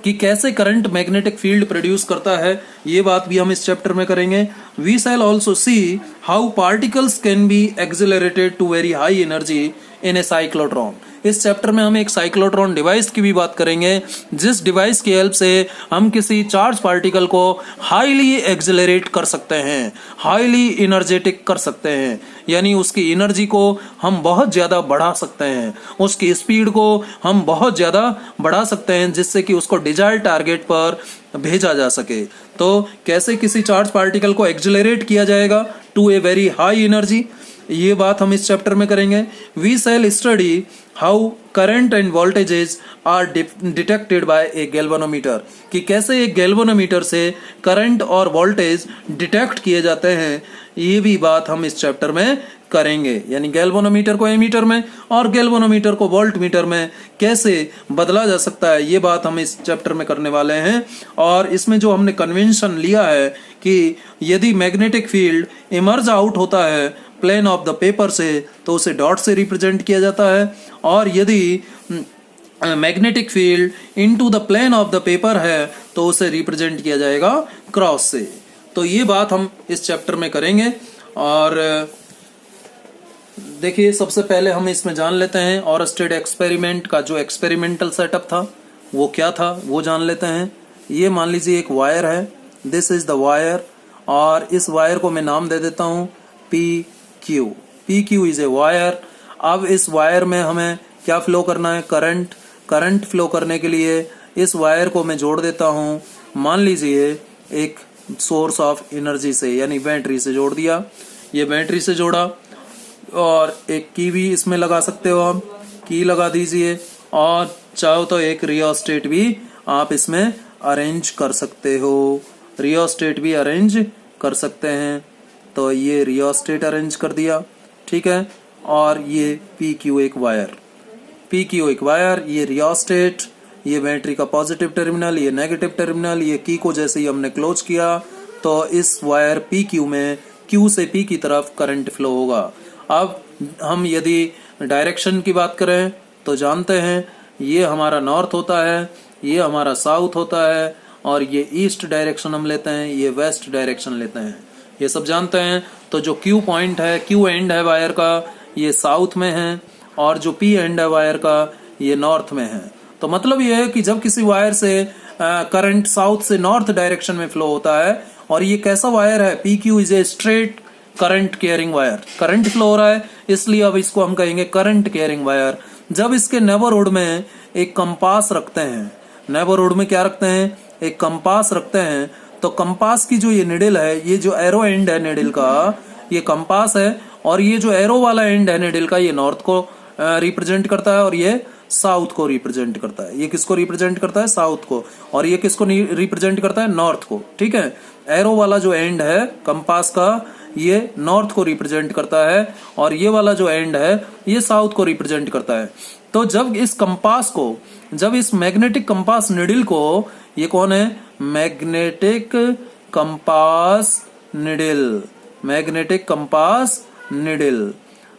कि कैसे करंट मैग्नेटिक फील्ड प्रोड्यूस करता है, ये बात भी हम इस चैप्टर में करेंगे। We shall also see how particles can be accelerated to very high energy in a cyclotron. इस चैप्टर में हम एक साइक्लोट्रॉन डिवाइस की भी बात करेंगे, जिस डिवाइस की हेल्प से हम किसी चार्ज पार्टिकल को हाईली एक्सिलरेट कर सकते हैं, हाईली एनर्जेटिक कर सकते हैं, यानी उसकी एनर्जी को हम बहुत ज़्यादा बढ़ा सकते हैं, उसकी स्पीड को हम बहुत ज़्यादा बढ़ा सकते हैं, जिससे कि उसको डिजायर्ड टारगेट पर भेजा जा सके। तो कैसे किसी चार्ज पार्टिकल को एक्सिलरेट किया जाएगा to a very high energy, ये बात हम इस चैप्टर में करेंगे। We shall study how current and voltages are detected by a galvanometer, कि कैसे एक गैल्वेनोमीटर से करंट और वोल्टेज डिटेक्ट किए जाते हैं, ये भी बात हम इस चैप्टर में करेंगे। यानी गैल्वेनोमीटर को एमीटर में और गैल्वेनोमीटर को वोल्ट मीटर में कैसे बदला जा सकता है, ये बात हम इस चैप्टर में करने वाले हैं। और इसमें जो हमने कन्वेंशन लिया है कि यदि मैग्नेटिक फील्ड इमर्ज आउट होता है प्लेन ऑफ द पेपर से तो उसे डॉट से रिप्रेजेंट किया जाता है, और यदि magnetic field into the plane of the paper है तो उसे रिप्रेजेंट किया जाएगा क्रॉस से। तो ये बात हम इस चैप्टर में करेंगे। और देखिए, सबसे पहले हम इसमें जान लेते हैं ऑरस्टेड एक्सपेरिमेंट का जो एक्सपेरिमेंटल सेटअप था वो क्या था, वो जान लेते हैं। ये मान लीजिए एक वायर है, दिस इज द वायर, और इस वायर को मैं नाम दे देता हूँ PQ। PQ is a wire. अब इस वायर में हमें क्या फ्लो करना है, करंट फ्लो करने के लिए इस वायर को मैं जोड़ देता हूँ, मान लीजिए एक सोर्स ऑफ एनर्जी से, यानी बैटरी से जोड़ दिया। ये बैटरी से जोड़ा, और एक की भी इसमें लगा सकते हो, आप की लगा दीजिए, और चाहो तो एक रियोस्टेट भी आप इसमें अरेंज कर सकते हो, रियोस्टेट भी अरेंज कर सकते हैं। तो ये रियोस्टेट अरेंज कर दिया, ठीक है। और ये PQ एक वायर, ये रियोस्टेट, ये बैटरी का पॉजिटिव टर्मिनल, ये नेगेटिव टर्मिनल, ये की को जैसे ही हमने क्लोज किया तो इस वायर PQ में Q से P की तरफ करंट फ्लो होगा। अब हम यदि डायरेक्शन की बात करें तो जानते हैं ये हमारा नॉर्थ होता है, ये हमारा साउथ होता है, और ये ईस्ट डायरेक्शन हम लेते हैं, ये वेस्ट डायरेक्शन लेते हैं। ये सब जानते हैं। तो जो क्यू पॉइंट है, क्यू एंड है वायर का, ये साउथ में है, और जो पी एंड है वायर का, ये नॉर्थ में है। तो मतलब ये है कि जब किसी वायर से करंट साउथ से नॉर्थ डायरेक्शन में फ्लो होता है, और ये कैसा वायर है, P Q is a straight current carrying wire, current flow हो रहा है, इसलिए अब इसको हम कहेंगे करंट कैरिंग वायर। जब इसके नेबरहुड में एक कंपास रखते हैं, नेबरहुड में क्या रखते हैं, एक कंपास रखते हैं, तो कंपास की जो ये निडल है, ये जो एरो एंड है निडल का, ये कंपास है, और ये जो एरो वाला एंड है निडल का, ये नॉर्थ को रिप्रेजेंट करता है, और ये साउथ को रिप्रेजेंट करता है। ये किसको रिप्रेजेंट करता है, साउथ को, और ये किसको रिप्रेजेंट करता है, नॉर्थ को। ठीक है, एरो वाला जो एंड है कंपास का, ये नॉर्थ को रिप्रेजेंट करता है, और ये वाला जो एंड है ये साउथ को रिप्रेजेंट करता है। तो जब इस कंपास को, जब इस मैग्नेटिक कंपास निडल को, ये कौन है, magnetic compass needle, magnetic compass needle,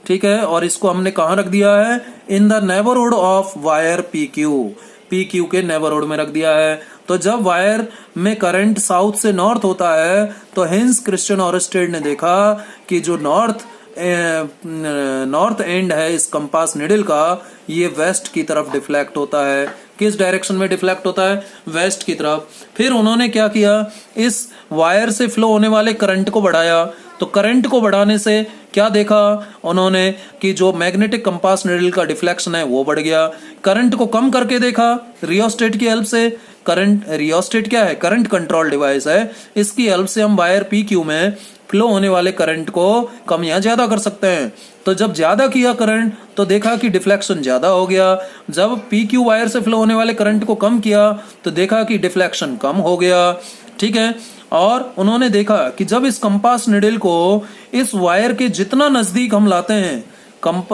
ठीक है, और इसको हमने कहां रख दिया है, in the neighbourhood of wire P Q, P Q के नेबरहुड में रख दिया है। तो जब वायर में करंट साउथ से नॉर्थ होता है, तो हेंस क्रिश्चियन ओरस्टेड ने देखा कि जो नॉर्थ एंड है इस कंपास निडल का, ये वेस्ट की तरफ डिफ्लेक्ट होता है। किस डायरेक्शन में डिफ्लेक्ट होता है, वेस्ट की तरफ। फिर उन्होंने क्या किया, इस वायर से फ्लो होने वाले करंट को बढ़ाया। तो करंट को बढ़ाने से क्या देखा उन्होंने कि जो मैग्नेटिक कंपास निडल का डिफ्लेक्शन है वो बढ़ गया। करंट को कम करके देखा रियोस्टेट की हेल्प से। करंट, रियोस्टेट क्या है, करंट कंट्रोल डिवाइस है, इसकी हेल्प से हम वायर पी क्यू में फ्लो होने वाले करंट को कम या ज्यादा कर सकते हैं। तो जब ज्यादा किया करंट, तो देखा कि डिफ्लेक्शन ज्यादा हो गया। जब पी क्यू वायर से फ्लो होने वाले करंट को कम किया, तो देखा कि डिफ्लेक्शन कम हो गया। ठीक है, और उन्होंने देखा कि जब इस कंपास निडल को इस वायर के जितना नजदीक हम लाते हैं,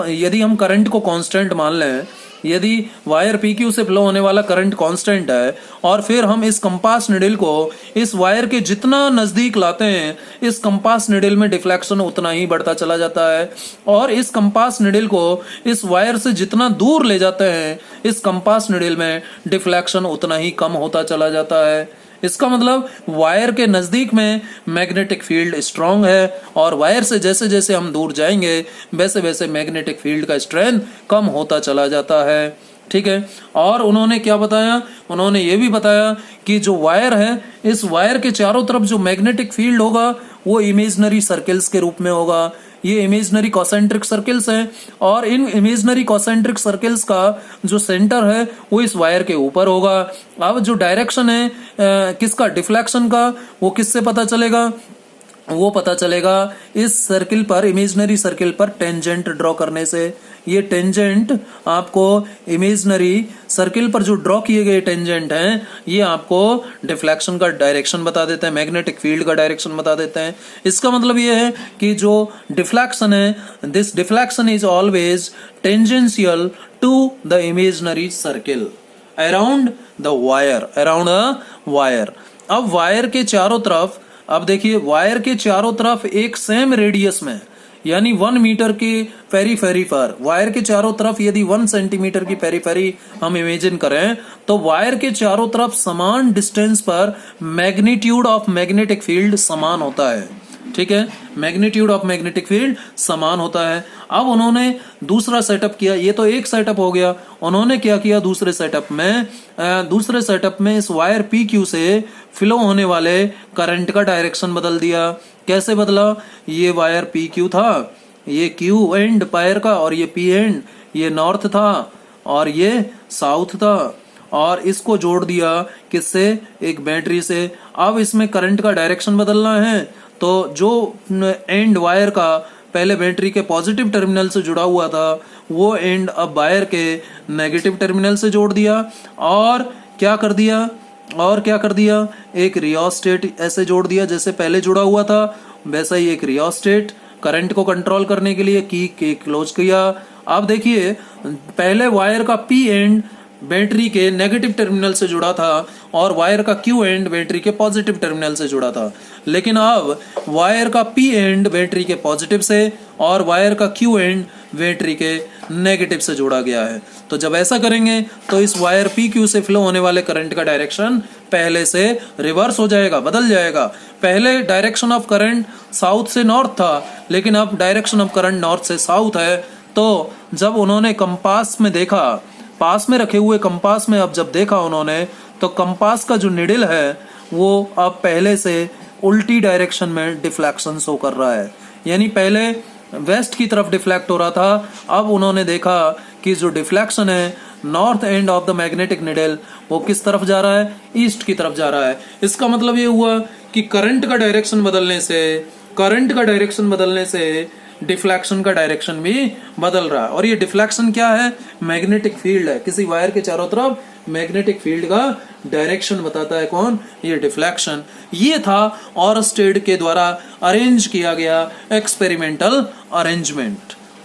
यदि हम करंट को कांस्टेंट मान लें, यदि वायर पी क्यू से फ्लो होने वाला करंट कांस्टेंट है, और फिर हम इस कंपास निडल को इस वायर के जितना नजदीक लाते हैं, इस कंपास निडल में डिफ्लेक्शन उतना ही बढ़ता चला जाता है, और इस कंपास निडल को इस वायर से जितना दूर ले जाते हैं, इस कंपास निडल में डिफ्लेक्शन उतना ही कम होता चला जाता है। इसका मतलब वायर के नजदीक में मैग्नेटिक फील्ड स्ट्रांग है, और वायर से जैसे जैसे हम दूर जाएंगे, वैसे वैसे मैग्नेटिक फील्ड का स्ट्रेंथ कम होता चला जाता है। ठीक है, और उन्होंने क्या बताया, उन्होंने ये भी बताया कि जो वायर है, इस वायर के चारों तरफ जो मैग्नेटिक फील्ड होगा वो इमेजिनरी सर्कल्स के रूप में होगा। ये इमेजिनरी कॉसेंट्रिक सर्कल्स हैं, और इन इमेजिनरी कॉसेंट्रिक सर्कल्स का जो सेंटर है वो इस वायर के ऊपर होगा। अब जो डायरेक्शन है किसका, डिफ्लेक्शन का, वो किससे पता चलेगा, वो पता चलेगा इस सर्किल पर, इमेजिनरी सर्किल पर टेंजेंट ड्रॉ करने से। ये टेंजेंट आपको इमेजिनरी सर्किल पर जो ड्रॉ किए गए टेंजेंट हैं, ये आपको डिफ्लेक्शन का डायरेक्शन बता देते हैं, मैग्नेटिक फील्ड का डायरेक्शन बता देते हैं। इसका मतलब ये है कि जो डिफ्लेक्शन है, this deflection is always tangential to the imaginary circle around the wire, around a wire. अब वायर के चारों तरफ, अब देखिए वायर के चारों तरफ एक सेम रेडियस में, यानी 1 मीटर की पेरीफेरी पर, वायर के चारों तरफ यदि 1 सेंटीमीटर की पेरीफेरी हम इमेजिन करें, तो वायर के चारों तरफ समान डिस्टेंस पर मैग्नीट्यूड ऑफ मैग्नेटिक फील्ड समान होता है। ठीक है, मैग्नीट्यूड ऑफ मैग्नेटिक फील्ड समान होता है। अब उन्होंने दूसरा सेटअप किया, ये तो एक सेटअप हो गया। उन्होंने क्या किया दूसरे सेटअप में इस वायर पी क्यू से फ्लो होने वाले करंट का डायरेक्शन बदल दिया। कैसे बदला, ये वायर पी क्यू था, ये क्यू एंड वायर का, और ये पी एंड, ये नॉर्थ था और ये साउथ था, और इसको जोड़ दिया किससे, एक बैटरी से। अब इसमें करंट का डायरेक्शन बदलना है, तो जो एंड वायर का पहले बैटरी के पॉजिटिव टर्मिनल से जुड़ा हुआ था, वो एंड अब वायर के नेगेटिव टर्मिनल से जोड़ दिया, और क्या कर दिया, एक रियोस्टेट ऐसे जोड़ दिया, जैसे पहले जुड़ा हुआ था वैसा ही एक रियोस्टेट करंट को कंट्रोल करने के लिए की क्लोज किया। अब देखिए पहले वायर का पी एंड बैटरी के नेगेटिव टर्मिनल से जुड़ा था, और वायर का क्यू एंड बैटरी के पॉजिटिव टर्मिनल से जुड़ा था, लेकिन अब वायर का पी एंड बैटरी के पॉजिटिव से और वायर का क्यू एंड बैटरी के नेगेटिव से जोड़ा गया है। तो जब ऐसा करेंगे तो इस वायर पी क्यू से फ्लो होने वाले करंट का डायरेक्शन पहले से रिवर्स हो जाएगा, बदल जाएगा। पहले डायरेक्शन ऑफ करंट साउथ से नॉर्थ था, लेकिन अब डायरेक्शन ऑफ करंट नॉर्थ से साउथ है। तो जब उन्होंने कंपास में देखा, पास में रखे हुए कंपास में अब जब देखा उन्होंने, तो कंपास का जो निडल है वो अब पहले से उल्टी डायरेक्शन में डिफ्लेक्शन शो कर रहा है। यानी पहले वेस्ट की तरफ डिफ्लेक्ट हो रहा था, अब उन्होंने देखा कि जो डिफ्लेक्शन है north end of the magnetic needle वो किस तरफ जा रहा है, ईस्ट की तरफ जा रहा है। इसका मतलब ये हुआ कि करंट का डायरेक्शन बदलने से डिफ्लेक्शन का डायरेक्शन भी बदल रहा है। और ये डिफ्लेक्शन क्या है, मैग्नेटिक फील्ड है। किसी वायर के चारों तरफ मैग्नेटिक फील्ड का डायरेक्शन बताता है कौन, ये डिफ्लेक्शन। ये था ऑरस्टेड के द्वारा अरेंज किया गया एक्सपेरिमेंटल अरेंजमेंट।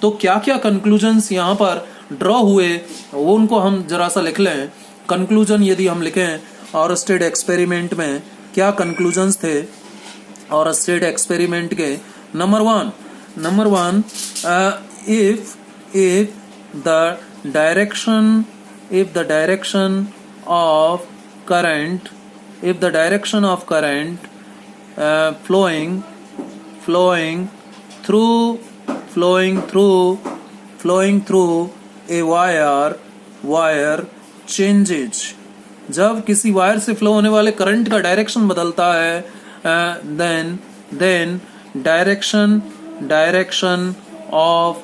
तो क्या क्या कंक्लूजन्स यहाँ पर ड्रॉ हुए वो उनको हम जरा सा लिख लें। कंक्लूजन यदि हम लिखें ऑरस्टेड एक्सपेरिमेंट में क्या कंक्लूजन्स थे ऑरस्टेड एक्सपेरिमेंट के। Number one, if the direction of current flowing through a wire changes, जब किसी वायर से फ्लो होने वाले करंट का डायरेक्शन बदलता है, then direction of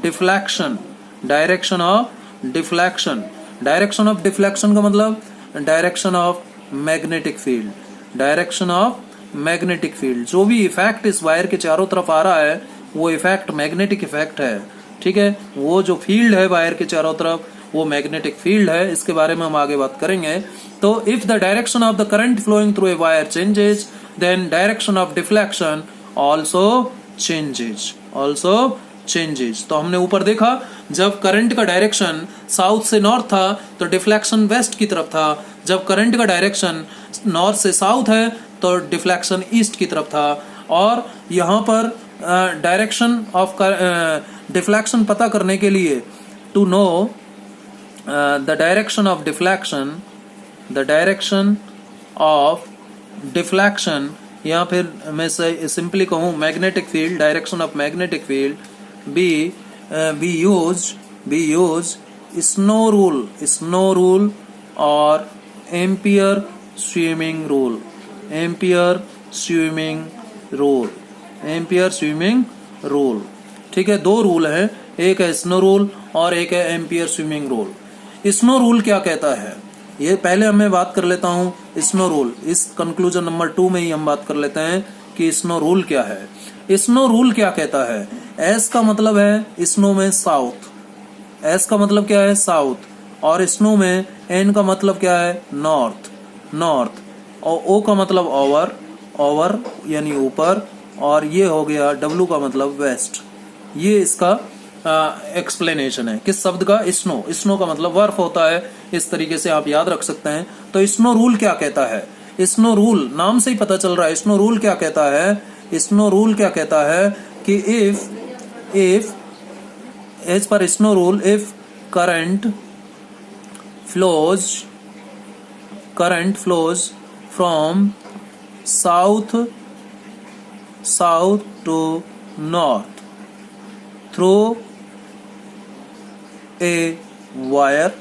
deflection का मतलब डायरेक्शन ऑफ मैग्नेटिक फील्ड। जो भी इफेक्ट इस वायर के चारों तरफ आ रहा है वो इफेक्ट मैग्नेटिक इफेक्ट है, ठीक है। वो जो फील्ड है वायर के चारों तरफ वो मैग्नेटिक फील्ड है। इसके बारे में हम आगे बात करेंगे। तो if the direction of the current flowing through a wire changes, then direction of deflection also changes. तो हमने ऊपर देखा जब करंट का डायरेक्शन साउथ से नॉर्थ था तो डिफ्लेक्शन वेस्ट की तरफ था, जब करंट का डायरेक्शन नॉर्थ से साउथ है तो डिफ्लेक्शन ईस्ट की तरफ था। और यहाँ पर डायरेक्शन ऑफ डिफ्लेक्शन पता करने के लिए to know the direction of deflection, या फिर मैं सिंपली कहूँ magnetic field, direction of magnetic field, we use snow rule और एम्पियर स्विमिंग रूल, ठीक है। दो रूल है, एक है स्नो रूल और एक है ampere swimming rule. Snow rule क्या कहता है ये पहले मैं बात कर लेता हूँ। स्नो रूल इस कंक्लूजन नंबर 2 में ही हम बात कर लेते हैं कि स्नो रूल क्या है। स्नो रूल क्या कहता है, एस का मतलब है स्नो में साउथ, एस का मतलब क्या है साउथ, और स्नो में एन का मतलब क्या है नॉर्थ, और ओ का मतलब ओवर यानी ऊपर, और ये हो गया डब्लू का मतलब वेस्ट। ये इसका एक्सप्लेनेशन है किस शब्द का, स्नो का मतलब बर्फ होता है। इस तरीके से आप याद रख सकते हैं। तो स्नो रूल क्या कहता है, स्नो रूल नाम से ही पता चल रहा है। स्नो रूल क्या कहता है कि if as per snow rule, if current flows from south to north through a wire,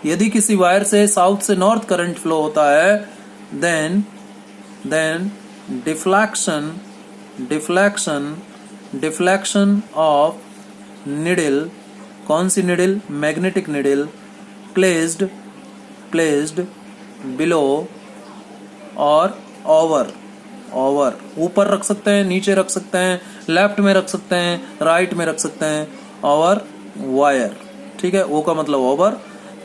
यदि किसी वायर से साउथ से नॉर्थ करंट फ्लो होता है, देन डिफ्लेक्शन ऑफ निडल, कौन सी needle, magnetic needle, placed below और ओवर, ऊपर रख सकते हैं, नीचे रख सकते हैं, लेफ्ट में रख सकते हैं, राइट में रख सकते हैं, ओवर वायर, ठीक है। ओ का मतलब ओवर।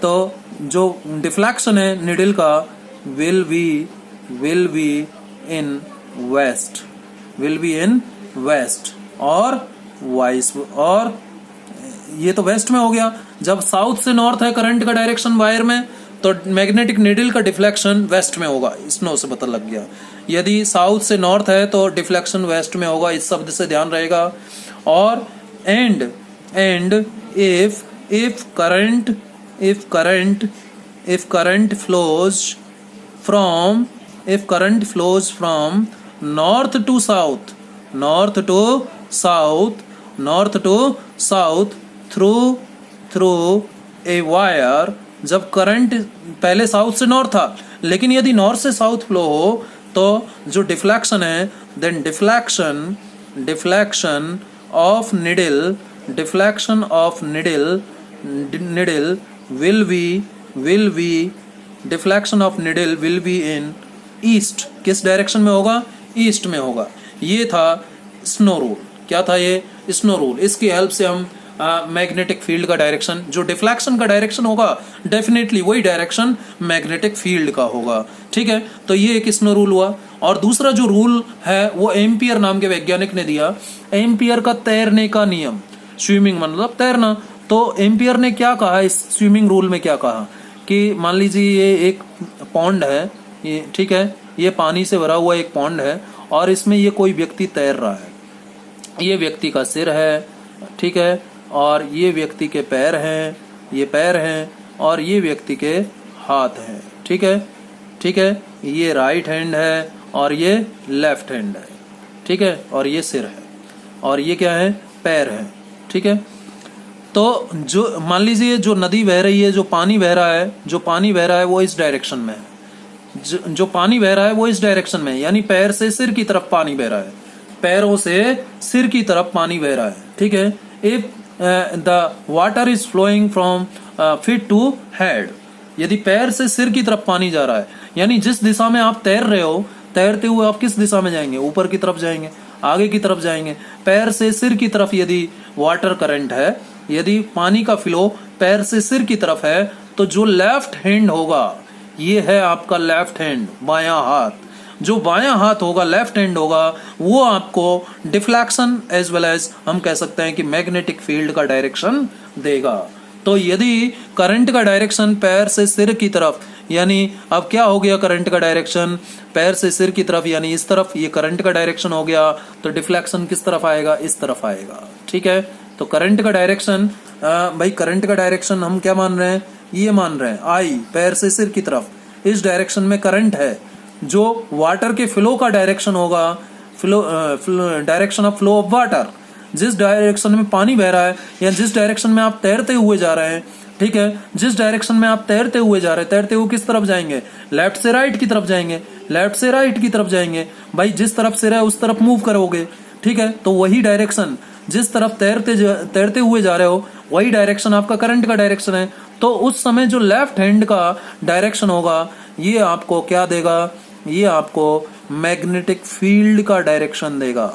तो जो डिफ्लेक्शन है निडल का विल बी इन वेस्ट और वाइस, और ये तो वेस्ट में हो गया। जब साउथ से नॉर्थ है करंट का डायरेक्शन वायर में तो मैग्नेटिक निडल का डिफ्लेक्शन वेस्ट में होगा, स्नो से पता लग गया। यदि साउथ से नॉर्थ है तो डिफ्लेक्शन वेस्ट में होगा, इस शब्द से ध्यान रहेगा। और and if current flows from north to south, north to south, north to south through a wire. जब करंट पहले साउथ से नॉर्थ था, लेकिन यदि नॉर्थ से साउथ फ्लो हो तो जो डिफ्लेक्शन है, then deflection of needle, deflection of needle will be deflection of needle will be in east. किस डायरेक्शन में होगा? ईस्ट में होगा। ये था स्नो रूल। क्या था ये? Snow rule. इसकी हेल्प से हम मैग्नेटिक फील्ड का डायरेक्शन, जो डिफ्लेक्शन का डायरेक्शन होगा डेफिनेटली वही डायरेक्शन मैग्नेटिक फील्ड का होगा। ठीक है, तो ये एक स्नो रूल हुआ। और दूसरा जो रूल है वो एम्पियर नाम के वैज्ञानिक ने दिया। एम्पियर का तैरने का नियम, स्विमिंग मतलब तैरना। तो एम्पियर ने क्या कहा इस स्विमिंग रूल में? क्या कहा कि मान लीजिए ये एक पॉन्ड है, ये ठीक है, ये पानी से भरा हुआ एक पॉन्ड है और इसमें ये कोई व्यक्ति तैर रहा है। ये व्यक्ति का सिर है, ठीक है, और ये व्यक्ति के पैर हैं, ये पैर हैं, और ये व्यक्ति के हाथ हैं। ठीक है, ठीक है, ये राइट हैंड है और ये लेफ्ट हैंड है। ठीक है, और ये सिर है और ये क्या है? पैर है। ठीक है, तो जो मान लीजिए जो नदी बह रही है, जो पानी बह रहा है, जो पानी बह रहा है वो इस डायरेक्शन में है, जो पानी बह रहा है वो इस डायरेक्शन में है, यानी पैर से सिर की तरफ पानी बह रहा है, पैरों से सिर की तरफ पानी बह रहा है। ठीक है, if the water is flowing from feet to head, यदि पैर से सिर की तरफ पानी जा रहा है, यानी जिस दिशा में आप तैर रहे हो, तैरते हुए आप किस दिशा में जाएंगे? ऊपर की तरफ जाएंगे, आगे की तरफ जाएंगे। पैर से सिर की तरफ यदि वाटर करंट है, यदि पानी का फ्लो पैर से सिर की तरफ है, तो जो लेफ्ट हैंड होगा, ये है आपका लेफ्ट हैंड, बायां हाथ, जो बायां हाथ होगा, लेफ्ट हैंड होगा, वो आपको डिफ्लेक्शन एज वेल एज हम कह सकते हैं कि मैग्नेटिक फील्ड का डायरेक्शन देगा। तो यदि करंट का डायरेक्शन पैर से सिर की तरफ, यानी अब क्या हो गया? करंट का डायरेक्शन पैर से सिर की तरफ, यानी इस तरफ, ये करंट का डायरेक्शन हो गया, तो डिफ्लेक्शन किस तरफ आएगा? इस तरफ आएगा। ठीक है, तो करंट का डायरेक्शन, भाई करंट का डायरेक्शन हम क्या मान रहे हैं? ये मान रहे हैं आई, पैर से सिर की तरफ, इस डायरेक्शन में करंट है। जो वाटर के फ्लो का डायरेक्शन होगा, direction of flow of water, जिस डायरेक्शन में पानी बह रहा है या जिस डायरेक्शन में आप तैरते हुए जा रहे हैं, ठीक है, जिस डायरेक्शन में आप तैरते हुए जा रहे हैं, तैरते हुए किस तरफ जाएंगे? लेफ्ट से राइट की तरफ जाएंगे, लेफ्ट से राइट की तरफ जाएंगे। भाई जिस तरफ सिर है उस तरफ मूव करोगे। ठीक है, तो वही डायरेक्शन, जिस तरफ तैरते हुए जा रहे हो, वही डायरेक्शन आपका करंट का डायरेक्शन है। तो उस समय जो लेफ्ट हैंड का डायरेक्शन होगा, ये आपको क्या देगा? ये आपको मैग्नेटिक फील्ड का डायरेक्शन देगा।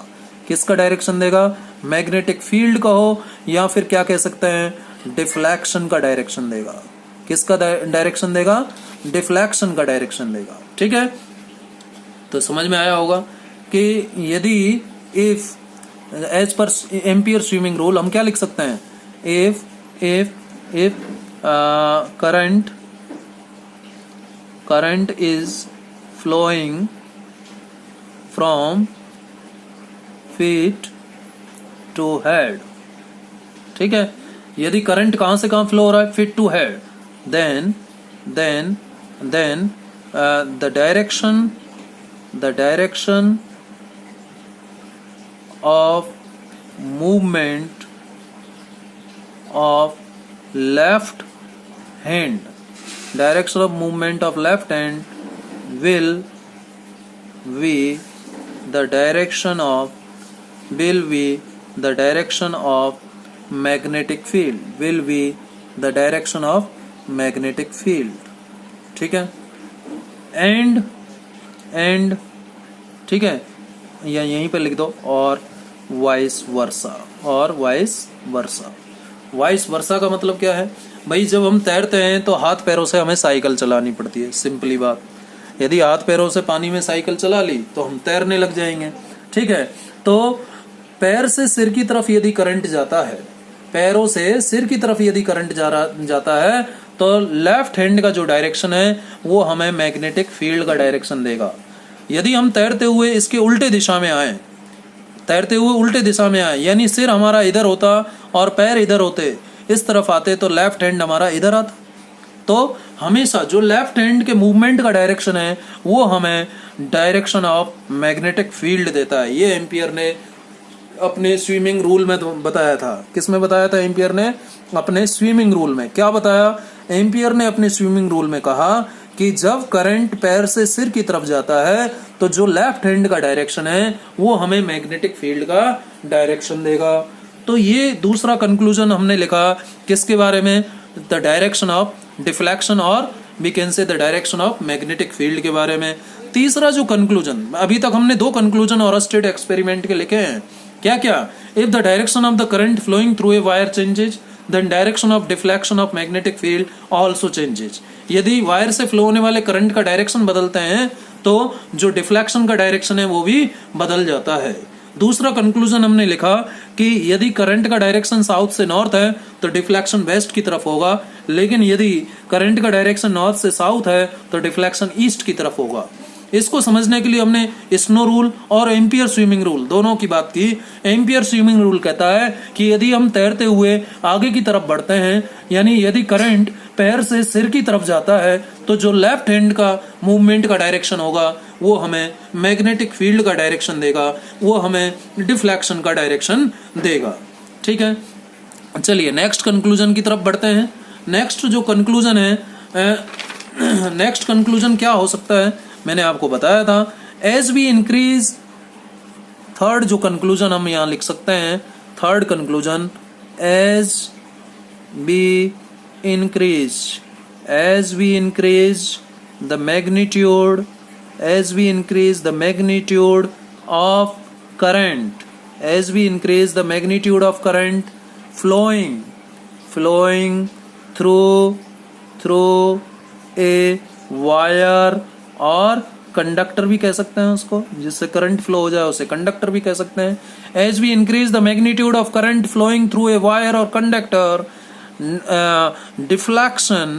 किसका डायरेक्शन देगा? मैग्नेटिक फील्ड का हो, या फिर क्या कह सकते हैं, डिफ्लेक्शन का डायरेक्शन देगा। किसका डायरेक्शन देगा? डिफ्लेक्शन का डायरेक्शन देगा। ठीक है, तो समझ में आया होगा कि यदि if as per Ampere swimming rule हम क्या लिख सकते हैं? If current is flowing from feet to head, ठीक है, यदि करंट कहां से कहां फ्लो हो रहा है? Feet to head, then the direction of movement of left hand, direction of movement of left hand will be the direction of magnetic field, will be the direction of magnetic field। ठीक है, and ठीक है, या यहीं पे लिख दो, और वाइस वर्सा, और वाइस वर्सा। वाइस वर्सा का मतलब क्या है? भाई जब हम तैरते हैं तो हाथ पैरों से हमें साइकिल चलानी पड़ती है, सिंपली बात। यदि हाथ पैरों से पानी में साइकिल चला ली तो हम तैरने लग जाएंगे। ठीक है, तो पैर से सिर की तरफ यदि करंट जाता है, पैरों से सिर की तरफ यदि करंट जाता है, तो लेफ्ट हैंड का जो डायरेक्शन है वो हमें मैग्नेटिक फील्ड का डायरेक्शन देगा। यदि हम तैरते हुए इसके उल्टे दिशा में आए, यानी सिर हमारा इधर होता और पैर इधर होते, इस तरफ आते, तो लेफ्ट हैंड हमारा इधर आता। तो हमेशा जो लेफ्ट हैंड के मूवमेंट का डायरेक्शन है वो हमें डायरेक्शन ऑफ मैग्नेटिक फील्ड देता है। ये एम्पियर ने अपने स्विमिंग रूल में बताया था। किस में बताया था एम्पियर ने? अपने स्विमिंग रूल में। क्या बताया एम्पियर ने अपने स्विमिंग रूल में? कहा कि जब करंट पैर से सिर की तरफ जाता है तो जो लेफ्ट हैंड का डायरेक्शन है वो हमें मैग्नेटिक फील्ड का डायरेक्शन देगा। तो ये दूसरा कंक्लूजन हमने लिखा किसके बारे में? द डायरेक्शन ऑफ डिफ्लेक्शन और we can say the direction of magnetic field के बारे में। तीसरा जो कंक्लूजन, अभी तक हमने 2 कंक्लूजन और स्टेट एक्सपेरिमेंट के लिखे हैं। क्या क्या? If the direction of the current flowing through a wire changes then direction of deflection of magnetic field also changes. यदि वायर से फ्लो होने वाले करंट का डायरेक्शन बदलते हैं तो जो डिफ्लेक्शन का डायरेक्शन है वो भी बदल जाता है। दूसरा कंक्लूजन हमने लिखा कि यदि करंट का डायरेक्शन साउथ से नॉर्थ है तो डिफ्लेक्शन वेस्ट की तरफ होगा, लेकिन यदि करंट का डायरेक्शन नॉर्थ से साउथ है तो डिफ्लेक्शन ईस्ट की तरफ होगा। इसको समझने के लिए हमने स्नो रूल और एम्पियर स्विमिंग रूल दोनों की बात की। एम्पियर स्विमिंग रूल कहता है कि यदि हम तैरते हुए आगे की तरफ बढ़ते हैं, यानी यदि करंट पैर से सिर की तरफ जाता है तो जो लेफ्ट हैंड का मूवमेंट का डायरेक्शन होगा वो हमें मैग्नेटिक फील्ड का डायरेक्शन देगा, वो हमें डिफ्लेक्शन का डायरेक्शन देगा। ठीक है, चलिए नेक्स्ट कंक्लूजन की तरफ बढ़ते हैं। नेक्स्ट जो कंक्लूजन है, नेक्स्ट कंक्लूजन क्या हो सकता है? मैंने आपको बताया था एज वी इंक्रीज, थर्ड जो कंक्लूजन हम यहाँ लिख सकते हैं, third conclusion, as we increase the magnitude, as we increase the magnitude of current, as we increase the magnitude of current flowing through a wire, और कंडक्टर भी कह सकते हैं उसको, जिससे करंट फ्लो हो जाए उसे कंडक्टर भी कह सकते हैं। as we increase the magnitude of current flowing through a wire or conductor, deflection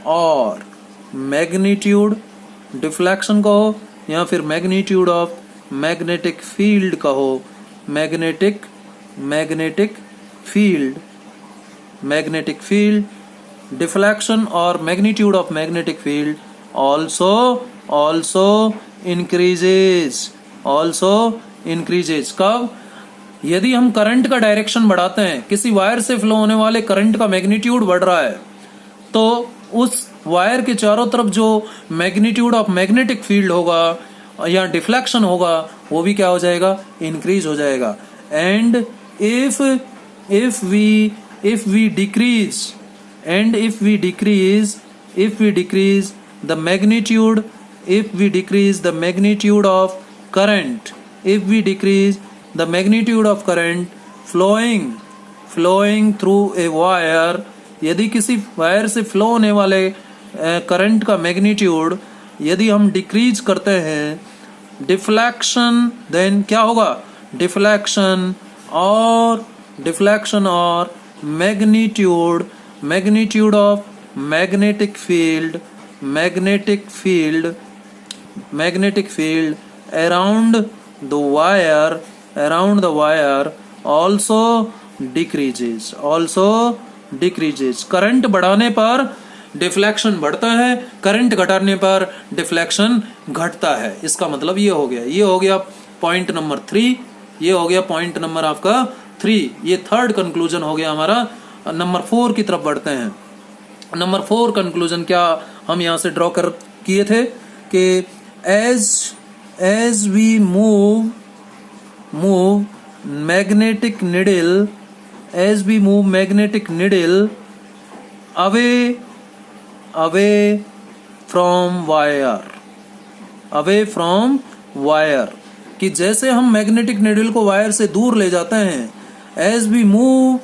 और मैग्नीट्यूड, डिफ्लेक्शन कहो या फिर मैग्नीट्यूड ऑफ मैग्नेटिक फील्ड कहो, मैग्नेटिक फील्ड, डिफ्लेक्शन और magnitude of magnetic field also increases। कब? यदि हम करंट का डायरेक्शन बढ़ाते हैं, किसी वायर से फ्लो होने वाले करंट का मैग्नीट्यूड बढ़ रहा है तो उस वायर के चारों तरफ जो मैग्नीट्यूड ऑफ मैग्नेटिक फील्ड होगा या डिफ्लेक्शन होगा वो भी क्या हो जाएगा? इंक्रीज हो जाएगा। And if we decrease the magnitude of current, flowing through a wire, यदि किसी वायर से फ्लो होने वाले करंट का मैग्नीट्यूड यदि हम डिक्रीज करते हैं, डिफ्लेक्शन, देन क्या होगा? डिफ्लेक्शन और magnitude of magnetic field around the wire also decreases। Current बढ़ाने पर डिफ्लेक्शन बढ़ता है, करंट घटाने पर डिफ्लेक्शन घटता है। इसका मतलब ये हो गया पॉइंट नंबर 3, ये हो गया पॉइंट नंबर आपका 3। ये थर्ड कंक्लूजन हो गया हमारा। नंबर 4 की तरफ बढ़ते हैं। नंबर 4 कंक्लूजन क्या हम यहाँ से ड्रॉ कर किए थे कि as we move magnetic needle away from wire, कि जैसे हम मैग्नेटिक निडल को वायर से दूर ले जाते हैं, as we move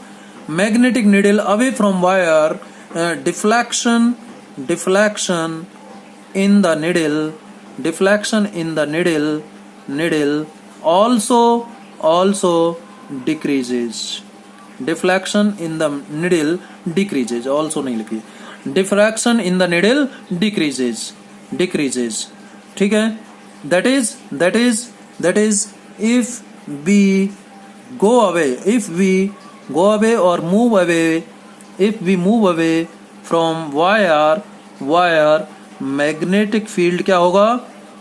magnetic needle away from wire, deflection in the needle also decreases। Deflection in the needle decreases, also नहीं लिखी, diffraction in the needle decreases। ठीक है, that is if we go away or move away. If we move away from wire, magnetic field क्या होगा?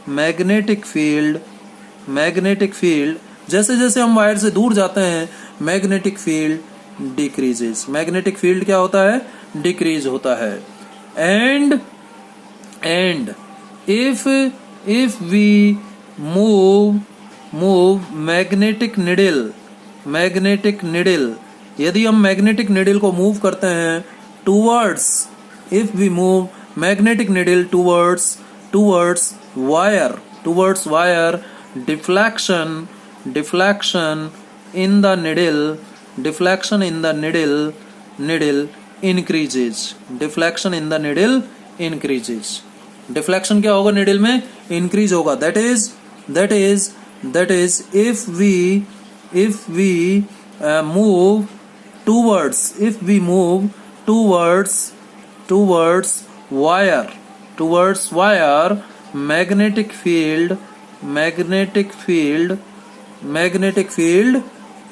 Magnetic field जैसे जैसे हम wire से दूर जाते हैं magnetic field decreases. Magnetic field क्या होता है? डिक्रीज होता है. And if we move magnetic needle, यदि हम मैग्नेटिक निडल को मूव करते हैं towards, if we move magnetic needle towards wire, deflection in the needle increases. Deflection क्या होगा? निडल में इंक्रीज होगा. That is if we move towards wire, magnetic field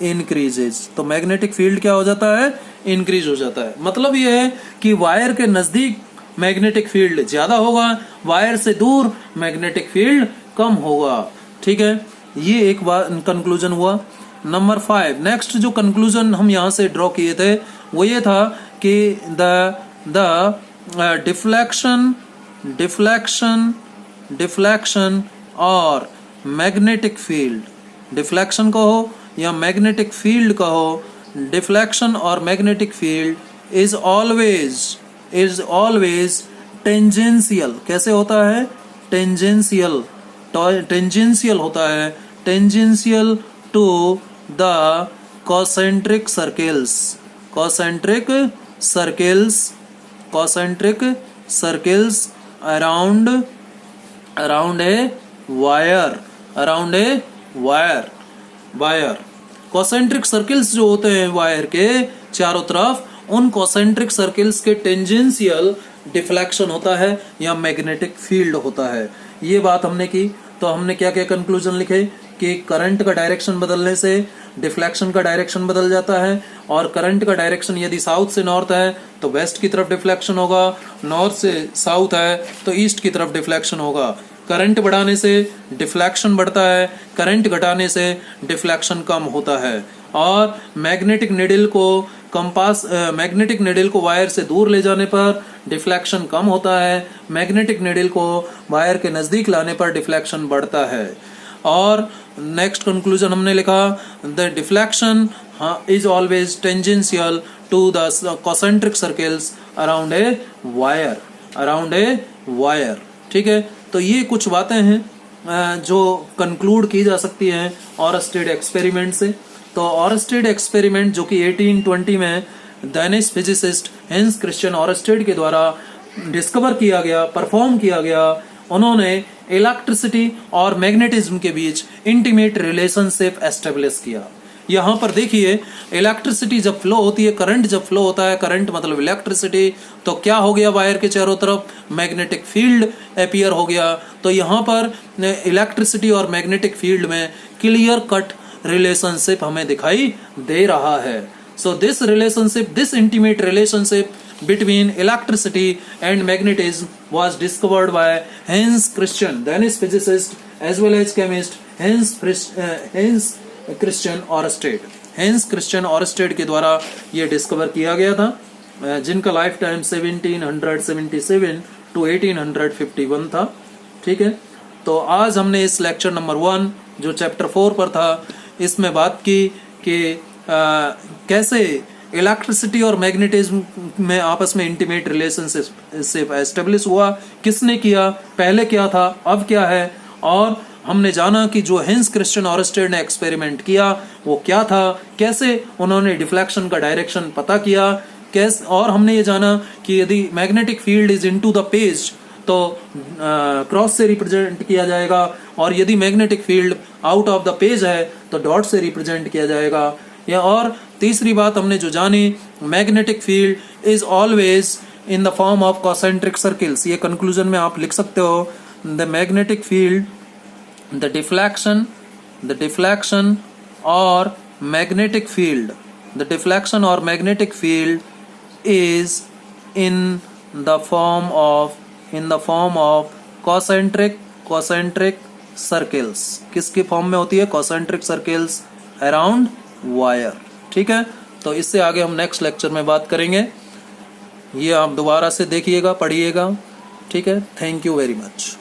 increases. तो मैग्नेटिक फील्ड क्या हो जाता है? इंक्रीज हो जाता है. मतलब ये है कि वायर के नजदीक मैग्नेटिक फील्ड ज्यादा होगा, वायर से दूर मैग्नेटिक फील्ड कम होगा. ठीक है, ये एक बार कंक्लूजन हुआ. नंबर 5, नेक्स्ट जो कंक्लूजन हम यहाँ से ड्रॉ किए थे वो ये था कि द डिफ्लेक्शन और मैग्नेटिक फील्ड, डिफ्लेक्शन कहो या मैग्नेटिक फील्ड कहो, डिफ्लेक्शन और magnetic field is always tangential. कैसे होता है? टेंजेंशियल होता है. Tangential to the concentric circles around a wire. Concentric circles जो होते हैं वायर के चारों तरफ, उन कॉसेंट्रिक सर्किल्स के टेंजेंशियल डिफ्लेक्शन होता है या मैग्नेटिक फील्ड होता है. ये बात हमने की. तो हमने क्या क्या कंक्लूजन लिखे कि करंट का डायरेक्शन बदलने से डिफ्लेक्शन का डायरेक्शन बदल जाता है, और करंट का डायरेक्शन यदि साउथ से नॉर्थ है तो वेस्ट की तरफ डिफ्लेक्शन होगा, नॉर्थ से साउथ है तो ईस्ट की तरफ डिफ्लेक्शन होगा. करंट बढ़ाने से डिफ्लेक्शन बढ़ता है, करंट घटाने से डिफ्लेक्शन कम होता है. और मैग्नेटिक निडल को वायर से दूर ले जाने पर डिफ्लेक्शन कम होता है, मैग्नेटिक निडल को वायर के नजदीक लाने पर डिफ्लेक्शन बढ़ता है. और नेक्स्ट कंक्लूजन हमने लिखा, the deflection is always tangential to the concentric circles around a wire. ठीक है, तो ये कुछ बातें हैं जो कंक्लूड की जा सकती हैं ऑरस्टेड एक्सपेरिमेंट से. तो ऑरस्टेड एक्सपेरिमेंट जो कि 1820 में डेनिश फिजिसिस्ट हेंस क्रिश्चियन ऑरस्टेड के द्वारा डिस्कवर किया गया, परफॉर्म किया गया. उन्होंने इलेक्ट्रिसिटी और मैग्नेटिज्म के बीच इंटीमेट रिलेशनशिप एस्टेब्लिश किया. यहाँ पर देखिए, इलेक्ट्रिसिटी जब फ्लो होती है, करंट जब फ्लो होता है, करंट मतलब इलेक्ट्रिसिटी, तो क्या हो गया? वायर के चारों तरफ मैग्नेटिक फील्ड अपीयर हो गया. तो यहाँ पर इलेक्ट्रिसिटी और मैग्नेटिक फील्ड में क्लियर कट रिलेशनशिप हमें दिखाई दे रहा है. So this intimate relationship between electricity and magnetism was discovered by Hans Christian, Danish physicist as well as chemist Hans Christian Ørsted. Hans Christian Ørsted के द्वारा ये discover किया गया था, जिनका लाइफ टाइम 1777 to 1851 था. ठीक है, तो आज हमने इस लेक्चर नंबर 1 जो चैप्टर 4 पर था, इसमें बात की कि कैसे इलेक्ट्रिसिटी और मैग्नेटिज्म में आपस में इंटीमेट रिलेशनशिप एस्टेब्लिश हुआ, किसने किया, पहले क्या था, अब क्या है. और हमने जाना कि जो हेंस क्रिश्चियन ऑरस्टेड ने एक्सपेरिमेंट किया वो क्या था, कैसे उन्होंने डिफ्लेक्शन का डायरेक्शन पता किया, कैसे. और हमने ये जाना कि यदि magnetic field is into the page तो क्रॉस से रिप्रेजेंट किया जाएगा, और यदि magnetic field out of the page है तो डॉट से रिप्रेजेंट किया जाएगा. या और तीसरी बात हमने जो जानी, magnetic field is always in the form of concentric circles. ये कंक्लूजन में आप लिख सकते हो, the magnetic field, the deflection और मैग्नेटिक फील्ड द डिफ्लेक्शन और magnetic field is in the form of concentric circles. किसके फॉर्म में होती है? Concentric circles around wire. ठीक है, तो इससे आगे हम नेक्स्ट लेक्चर में बात करेंगे। ये आप दोबारा से देखिएगा, पढ़िएगा। ठीक है, थैंक यू वेरी मच।